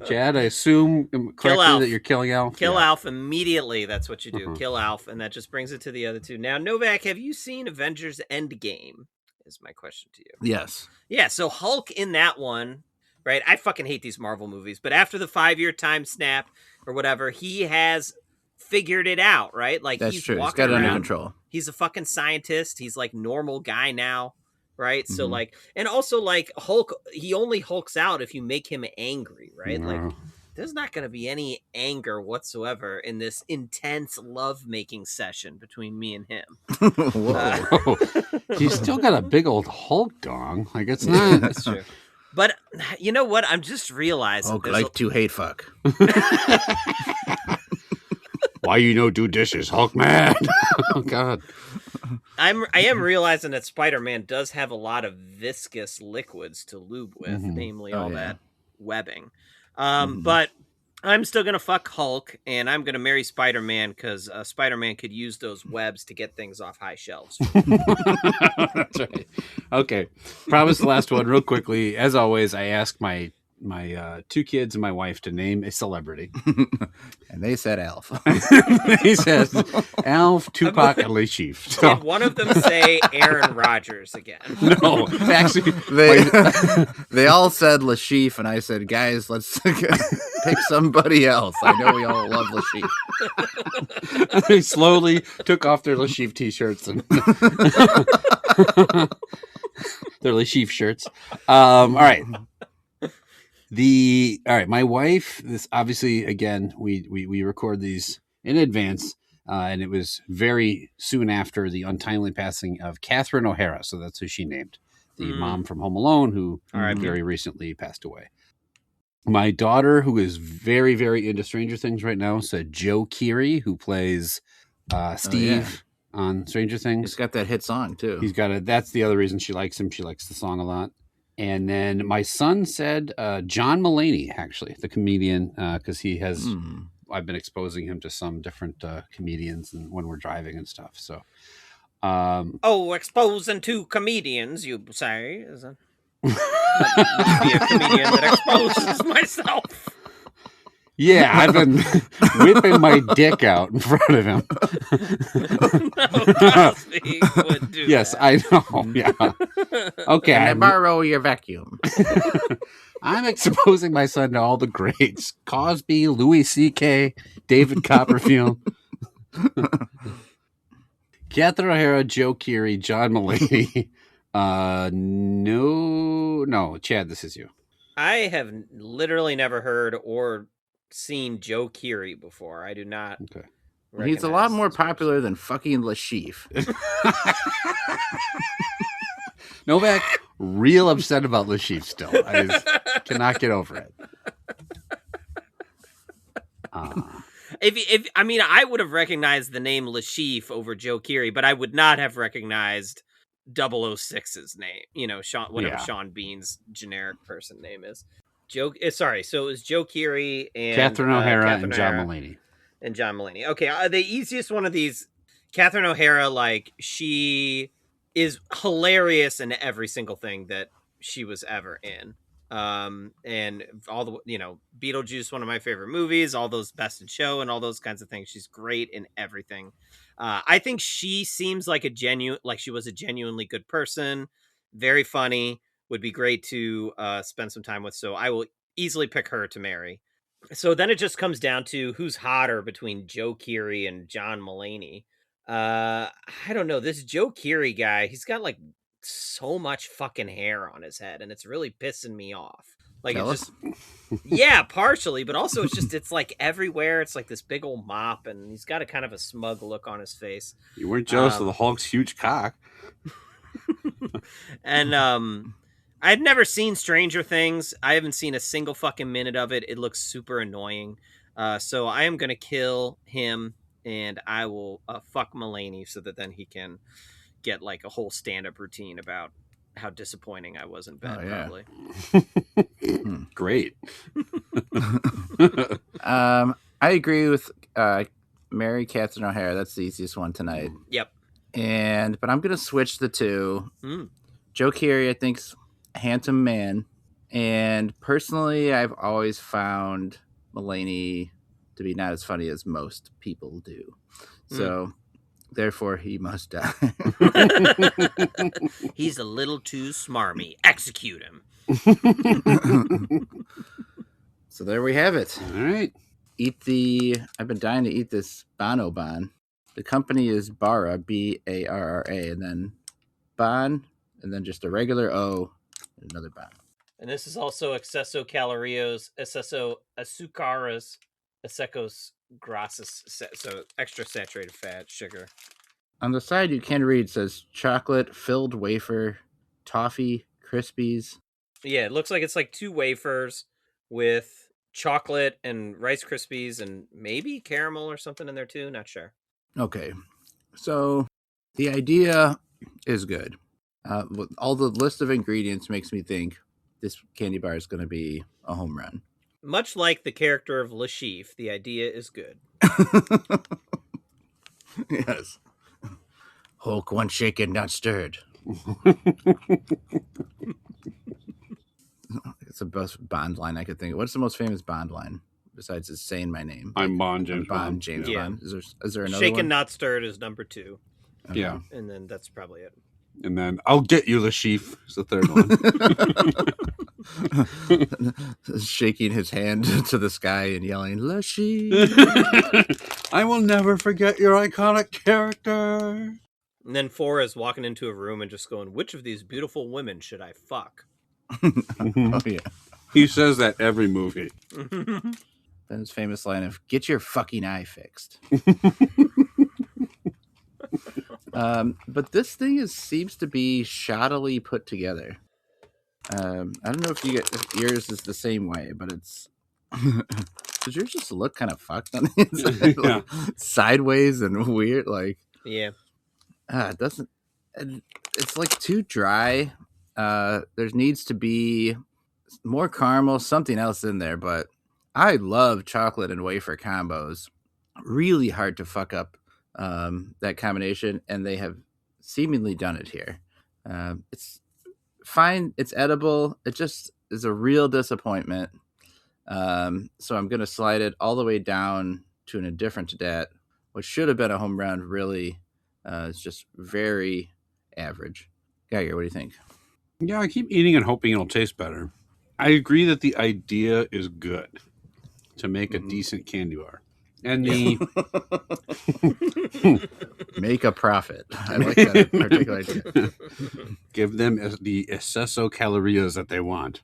Chad. I assume correctly that you're killing Alf. Kill Alf immediately. That's what you do. Kill Alf, and that just brings it to the other two. Now, Novak, have you seen Avengers Endgame? Is my question to you. Yes. Yeah. So Hulk in that one. Right, I fucking hate these Marvel movies, but after the 5-year time snap or whatever, he has figured it out, right? Like that's he's true. Walking he's got it around. Under control. He's a fucking scientist. He's like normal guy now, right? Mm-hmm. So like, and also like Hulk, he only hulks out if you make him angry, right? No. Like, there's not going to be any anger whatsoever in this intense love-making session between me and him. Whoa. He's still got a big old Hulk dong. Like it's not. That's true. But you know what? I'm just realizing. Hulk like to hate fuck. Why you no do dishes, Hulk man? Oh God. I am realizing that Spider-Man does have a lot of viscous liquids to lube with, namely all that webbing. But I'm still going to fuck Hulk, and I'm going to marry Spider-Man because Spider-Man could use those webs to get things off high shelves. That's right. Okay. Promise the last one real quickly. As always, I ask my two kids and my wife to name a celebrity. And they said Alf. He says Alf, Tupac, and Lee Chief. So. Did one of them say Aaron Rodgers again? No. Actually, they all said Lashif, and I said, guys, let's pick somebody else. I know we all love Lashif. They slowly took off their Lashif t-shirts and their Lashif shirts. All right. My wife, this obviously, again, we record these in advance, and it was very soon after the untimely passing of Catherine O'Hara. So that's who she named, the mom from Home Alone, who very recently passed away. My daughter, who is very, very into Stranger Things right now, said Joe Keery, who plays Steve on Stranger Things. He's got that hit song too. He's got it. That's the other reason she likes him. She likes the song a lot. And then my son said John Mulaney, actually, the comedian, because he has. I've been exposing him to some different comedians, and when we're driving and stuff. So, exposing two comedians, you say? Is that must be a comedian that exposes myself. Yeah, I've been whipping my dick out in front of him. No, Cosby would do yes, that. I know. Yeah. Okay. Can I borrow your vacuum? I'm exposing my son to all the greats: Cosby, Louis C.K., David Copperfield, Catherine O'Hara, Joe Keery, John Mulaney. No, Chad, this is you. I have literally never heard or seen Joe Keery before. I do not. Okay. He's a lot more popular than fucking Lashif. Novak, real upset about Lashif still. I cannot get over it. If I mean, I would have recognized the name Lashif over Joe Keery, but I would not have recognized 006's name. You know, Sean Bean's generic person name is. So it was Joe Keery and Catherine O'Hara and John Mulaney. Okay, the easiest one of these, Catherine O'Hara, like, she is hilarious in every single thing that she was ever in. And all the, Beetlejuice, one of my favorite movies, all those Best in Show and all those kinds of things. She's great in everything. I think she seems like she was a genuinely good person, very funny, would be great to spend some time with. So I will easily pick her to marry. So then it just comes down to who's hotter between Joe Keery and John Mulaney. I don't know. This Joe Keery guy, he's got like so much fucking hair on his head, and it's really pissing me off. Like, jealous? It's just, yeah, partially, but also it's like everywhere. It's like this big old mop, and he's got a kind of a smug look on his face. You weren't jealous of the Hulk's huge cock. And I've never seen Stranger Things. I haven't seen a single fucking minute of it. It looks super annoying. So I am gonna kill him, and I will fuck Mulaney so that then he can get like a whole stand-up routine about how disappointing I was in bed. Oh, Probably. Great. I agree with Mary Catherine O'Hara. That's the easiest one tonight. Yep. But I'm gonna switch the two. Mm. Joe Keery, I think's a handsome man, and personally, I've always found Mulaney to be not as funny as most people do. So, therefore, he must die. He's a little too smarmy. Execute him. So there we have it. All right. I've been dying to eat this Bon O Bon. The company is Barra, Barra, and then Bon, and then just a regular O, and another Bon. And this is also exceso calorías, exceso azúcares, excesos grasas, so extra saturated fat, sugar. On the side, you can read, it says chocolate filled wafer, toffee, Krispies. Yeah, it looks like it's like 2 wafers with chocolate and Rice Krispies and maybe caramel or something in there too. Not sure. Okay, so the idea is good. With all the list of ingredients makes me think this candy bar is going to be a home run. Much like the character of Lashif, the idea is good. Yes. Hulk, one shaken, not stirred. It's the best Bond line I could think of. What's the most famous Bond line besides just saying my name? I'm Bond, James Bond. James Yeah. Bond. Is there another Shaken, one? not stirred is number 2. Okay. Yeah. And then that's probably it. And then I'll get you, Lashif. Is the third one. Shaking his hand to the sky and yelling, Lashif. I will never forget your iconic character. And then 4 is walking into a room and just going, which of these beautiful women should I fuck? Oh, yeah. He says that every movie. Then his famous line of, get your fucking eye fixed. But this thing seems to be shoddily put together. I don't know if yours is the same way, but it's... Does yours just look kind of fucked on the inside? Yeah. Like, sideways and weird, like... Yeah. It doesn't... It's like too dry. There needs to be more caramel, something else in there, but I love chocolate and wafer combos. Really hard to fuck up that combination, and they have seemingly done it here. It's fine. It's edible. It just is a real disappointment. So I'm going to slide it all the way down to an indifferent to that, which should have been a home run. Really, it's just very average. Geiger, what do you think? Yeah, I keep eating and hoping it'll taste better. I agree that the idea is good to make a decent candy bar. And the make a profit. I like that particular idea. Give them the exceso calorías that they want.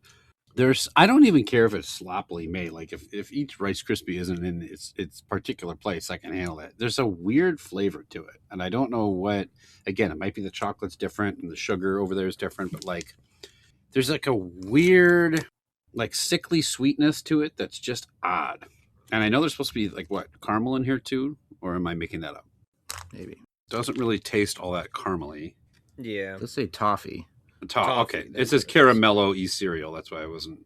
I don't even care if it's sloppily made. Like if each Rice Krispie isn't in its particular place, I can handle it. There's a weird flavor to it, and I don't know what. Again, it might be the chocolate's different and the sugar over there is different, but like there's like a weird, like sickly sweetness to it that's just odd. And I know there's supposed to be like what, caramel in here too, or am I making that up? Maybe. Doesn't really taste all that caramely. Yeah. Let's say toffee. Okay, it says caramello-y cereal. That's why I wasn't.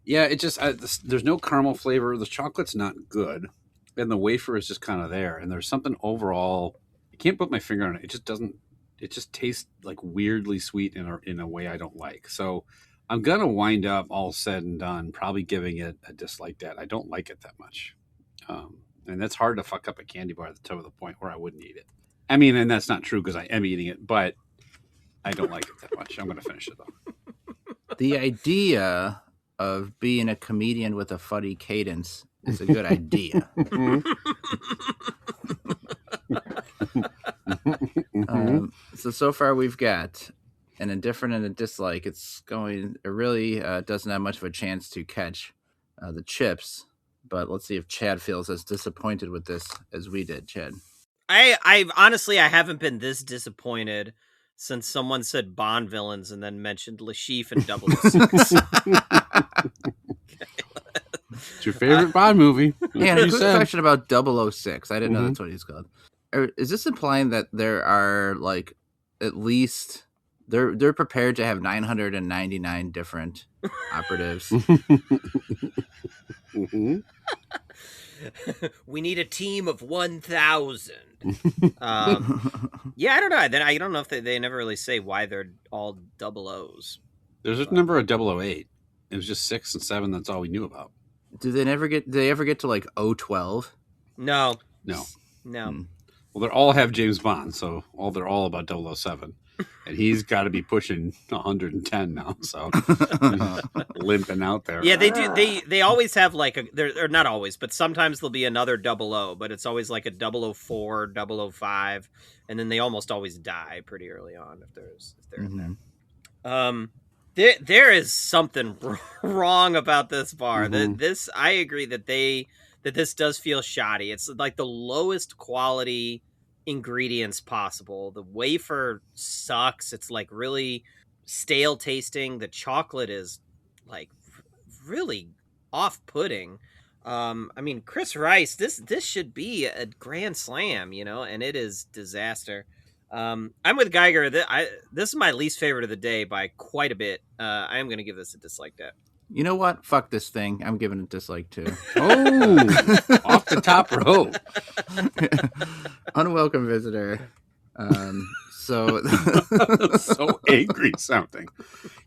Yeah, it just there's no caramel flavor. The chocolate's not good, and the wafer is just kind of there. And there's something overall. I can't put my finger on it. It just doesn't. It just tastes like weirdly sweet in a way I don't like. So I'm gonna wind up, all said and done, probably giving it a dislike that I don't like it that much. And that's hard to fuck up a candy bar to the point where I wouldn't eat it. I mean, and that's not true because I am eating it, but I don't like it that much. I'm going to finish it though. The idea of being a comedian with a funny cadence is a good idea. So far we've got an indifferent and a dislike. It really doesn't have much of a chance to catch the chips, but let's see if Chad feels as disappointed with this as we did. Chad. I honestly, I haven't been this disappointed since someone said Bond villains and then mentioned Lashif and 006. It's your favorite Bond movie. Yeah, and a quick question about 006. I didn't know that's what he's called. Is this implying that there are like at least they're prepared to have 999 different operatives. Mm-hmm. We need a team of 1,000. Yeah, I don't know. Then I don't know if they never really say why they're all double O's. There's a number of 008. It was just 6 and 7. That's all we knew about. Do they ever get to like 012? No. No. Well, they all have James Bond, so they're all about 007. And he's got to be pushing 110 now, so limping out there. Yeah, they do. They always have like or not always, but sometimes there'll be another 00, but it's always like a 004, 005, and then they almost always die pretty early on if they're in there. There is something wrong about this bar. This I agree that this does feel shoddy. It's like the lowest quality ingredients possible. The wafer sucks. It's like really stale tasting. The chocolate is like really off-putting. I mean, Chris Rice, this should be a grand slam, and it is disaster. I'm with Geiger. This is my least favorite of the day by quite a bit. I am going to give this a dislike that. You know what? Fuck this thing. I'm giving it a dislike too. Oh, off the top rope. Unwelcome visitor. So angry something.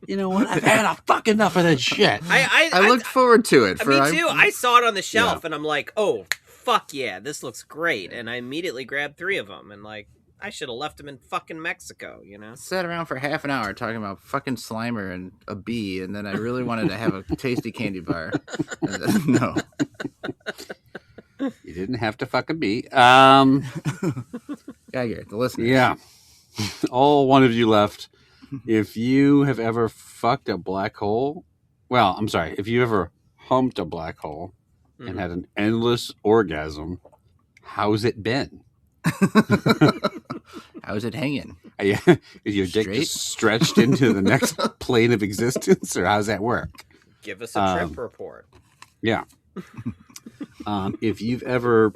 You know what? I've had fuck enough of that shit. I looked forward to it. Me too. I saw it on the shelf and I'm like, oh, fuck yeah, this looks great. And I immediately grabbed 3 of them and like, I should have left him in fucking Mexico, Sat around for half an hour talking about fucking Slimer and a bee, and then I really wanted to have a tasty candy bar. No. You didn't have to fuck a bee. Geiger, the listener. Yeah. All one of you left. If you have ever fucked a black hole, if you ever humped a black hole and had an endless orgasm, how's it been? How's it hanging? Is your dick just stretched into the next plane of existence, or how's that work? Give us a trip report. Yeah. If you've ever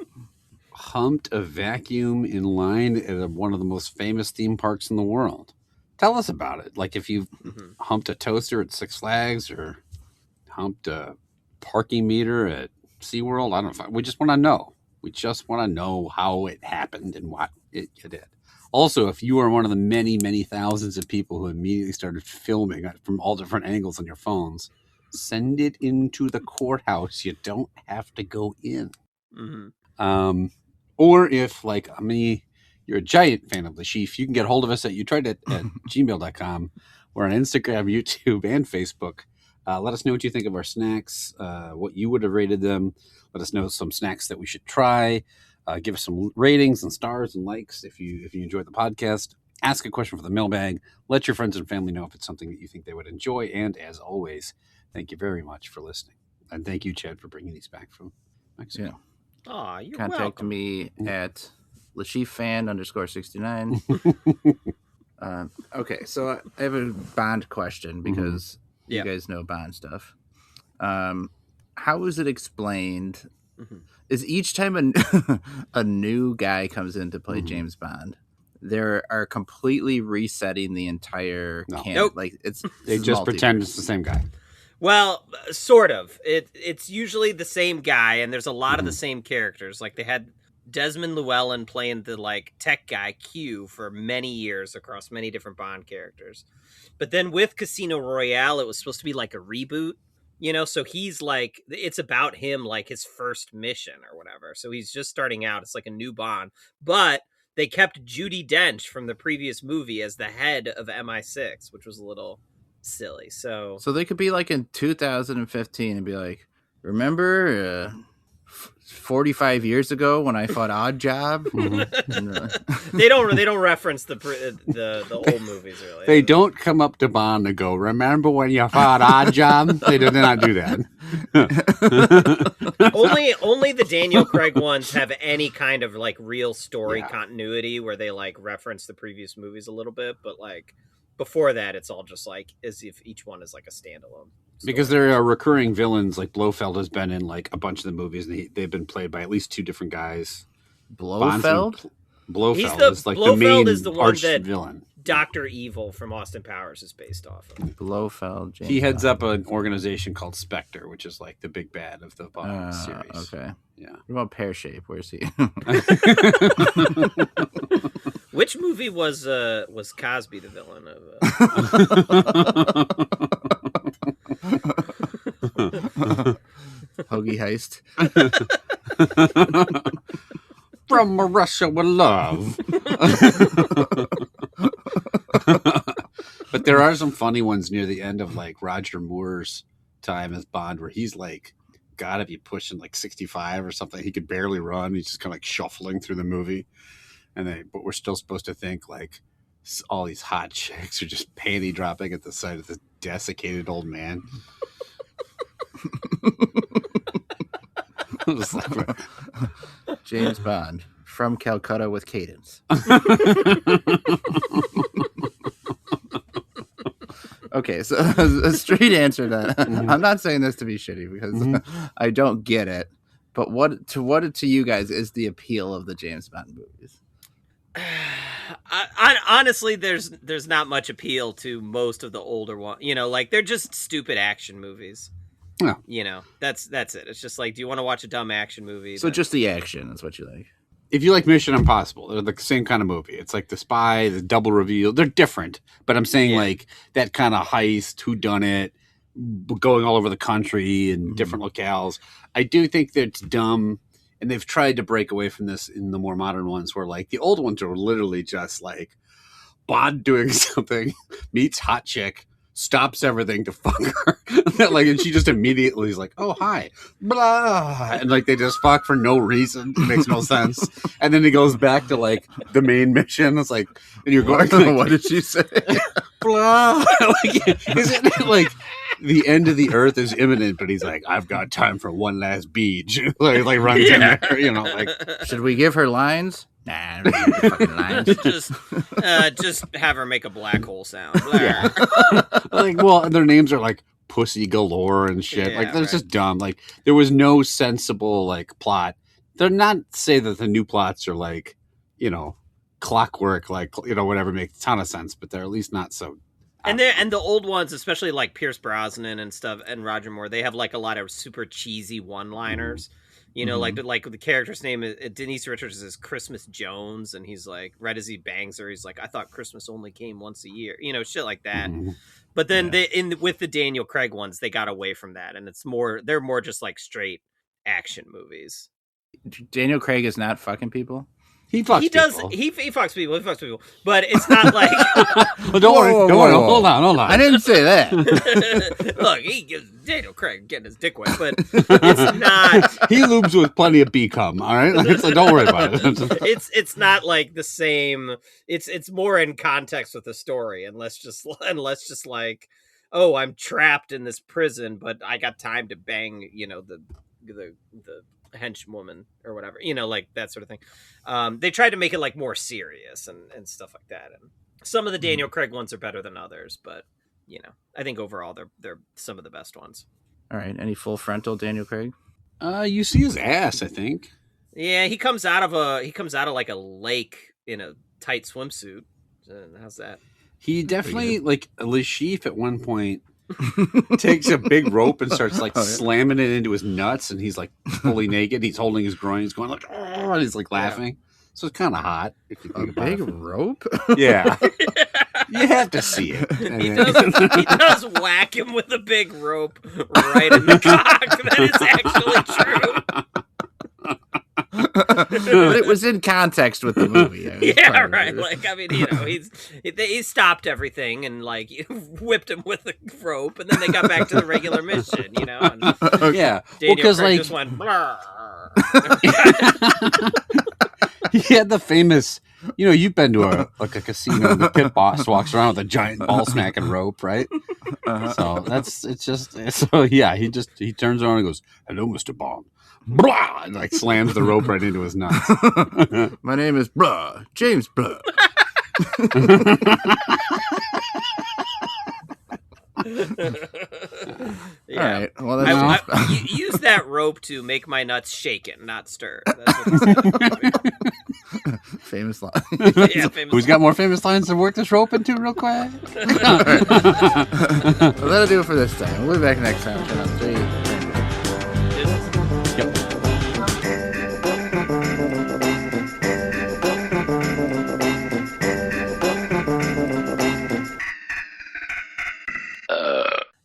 humped a vacuum in line at one of the most famous theme parks in the world, tell us about it. Like if you've humped a toaster at Six Flags or humped a parking meter at SeaWorld. I don't know. We just want to know. We just want to know how it happened and what it did. Also, if you are one of the many, many thousands of people who immediately started filming from all different angles on your phones, send it into the courthouse. You don't have to go in. Or if, like me, you're a giant fan of the Sheaf, you can get hold of us at youtriddat at gmail.com. We're on Instagram, YouTube, and Facebook. Let us know what you think of our snacks, what you would have rated them. Let us know some snacks that we should try. Give us some ratings and stars and likes if you enjoyed the podcast. Ask a question for the mailbag. Let your friends and family know if it's something that you think they would enjoy. And as always, thank you very much for listening. And thank you, Chad, for bringing these back from Mexico. Yeah. Aw, you're Contact welcome. me at LaChiefFan_69. Okay, so I have a Bond question because you guys know Bond stuff. How is it explained? Is each time a new guy comes in to play James Bond, they are completely resetting the entire canon? Nope. Like they just pretend it's the same guy. Well, sort of. It's usually the same guy, and there's a lot of the same characters. Like they had Desmond Llewellyn playing the like tech guy Q for many years across many different Bond characters. But then with Casino Royale, it was supposed to be like a reboot. So he's like, it's about him, like his first mission or whatever. So he's just starting out. It's like a new Bond. But they kept Judi Dench from the previous movie as the head of MI6, which was a little silly. So they could be like in 2015 and be like, remember 45 years ago when I fought Odd Job? They don't reference the old movies really. They don't come up to Bond and go, remember when you fought Odd Job? They do not do that. only the Daniel Craig ones have any kind of like real story continuity where they like reference the previous movies a little bit, but like before that it's all just like as if each one is like a standalone story. Because there are recurring villains, like Blofeld has been in like a bunch of the movies, and they've been played by at least 2 different guys. Blofeld? Blofeld is like the main arch villain. Dr. Evil from Austin Powers is based off of. Blofeld. James He heads Bond. up an organization called Spectre, which is like the big bad of the Bond series. Okay. Yeah. What about Pear Shape? Where's he? Which movie was Cosby the villain of? Hoagie Heist. From Russia with love. But there are some funny ones near the end of like Roger Moore's time as Bond, where he's like gotta be pushing like 65 or something. He could barely run. He's just kind of like shuffling through the movie, but we're still supposed to think like all these hot chicks are just panty dropping at the sight of this desiccated old man. James Bond from Calcutta with cadence. Okay, so a straight answer to that. I'm not saying this to be shitty because I don't get it. But what to you guys is the appeal of the James Bond movies? Honestly, there's not much appeal to most of the older ones. You know, like they're just stupid action movies. Yeah. You know, that's it. It's just like, do you want to watch a dumb action movie? So just the action is what you like. If you like Mission Impossible, they're the same kind of movie. It's like the spy, the double reveal. They're different, but I'm saying like that kind of heist, whodunit, going all over the country and different locales. I do think that it's dumb, and they've tried to break away from this in the more modern ones, where like the old ones are literally just like Bond doing something, meets hot chick, stops everything to fuck her. Like, and she just immediately is like, oh, hi, blah. And like, they just fuck for no reason. It makes no sense. And then he goes back to like the main mission. It's like, and you're going, like, what did she say? Blah. Like, isn't it like the end of the earth is imminent, but he's like, I've got time for one last beach. like runs in there, you know, like. Should we give her lines? Nah, I don't need fucking lines. just have her make a black hole sound. Yeah. Like, well, their names are like Pussy Galore and shit. Yeah, like, that's just dumb. Like, there was no sensible like plot. They're not say that the new plots are like, you know, clockwork, like, you know, whatever makes a ton of sense, but they're at least not so. And the old ones, especially like Pierce Brosnan and stuff, and Roger Moore, they have like a lot of super cheesy one-liners. You know, like the character's name is Denise Richards is Christmas Jones, and he's like, right as he bangs her, he's like, I thought Christmas only came once a year. You know, shit like that. But then with the Daniel Craig ones, they got away from that, and they're more just like straight action movies. Daniel Craig is not fucking people. He fucks people. He fucks people. He fucks people. But it's not like. Well, don't worry. Hold on. I didn't say that. Look, he gives Daniel Craig getting his dick wet, but it's not. He lubes with plenty of bee cum. All right, so don't worry about it. It's not like the same. It's more in context with the story, and let's just like, oh, I'm trapped in this prison, but I got time to bang, you know, the henchwoman or whatever, you know, like that sort of thing. They tried to make it like more serious and stuff like that. And some of the Daniel Craig ones are better than others, but you know, I think overall they're some of the best ones. All right, any full frontal Daniel Craig? You see his ass, I think. Yeah, he comes out of like a lake in a tight swimsuit. How's that? He definitely like Le Chiffre at one point takes a big rope and starts like slamming it into his nuts, and he's like fully naked. He's holding his groin. He's going like, oh, and he's like laughing. So it's kind of hot if you think about it. Big rope? Yeah. You have to see it. He does whack him with a big rope right in the cock. That is actually true. But it was in context with the movie. Yeah, right. Like, I mean, you know, he stopped everything and like whipped him with a rope, and then they got back to the regular mission. You know, and yeah, Daniel Craig just went. He had the famous. You know, you've been to a casino. And the pit boss walks around with a giant ball smacking rope, right? So he turns around and goes, "Hello, Mr. Bond." Blah! And like slams the rope right into his nuts. My name is James Blah. Yeah. All right. Well, that's use that rope to make my nuts shaken, not stir. That's what famous line. Yeah, famous Who's got more famous lines to work this rope into real quick? Well, that'll do it for this time. We'll be back next time. Turn on 3. Yep.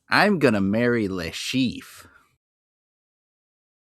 I'm gonna marry Le Chiffre.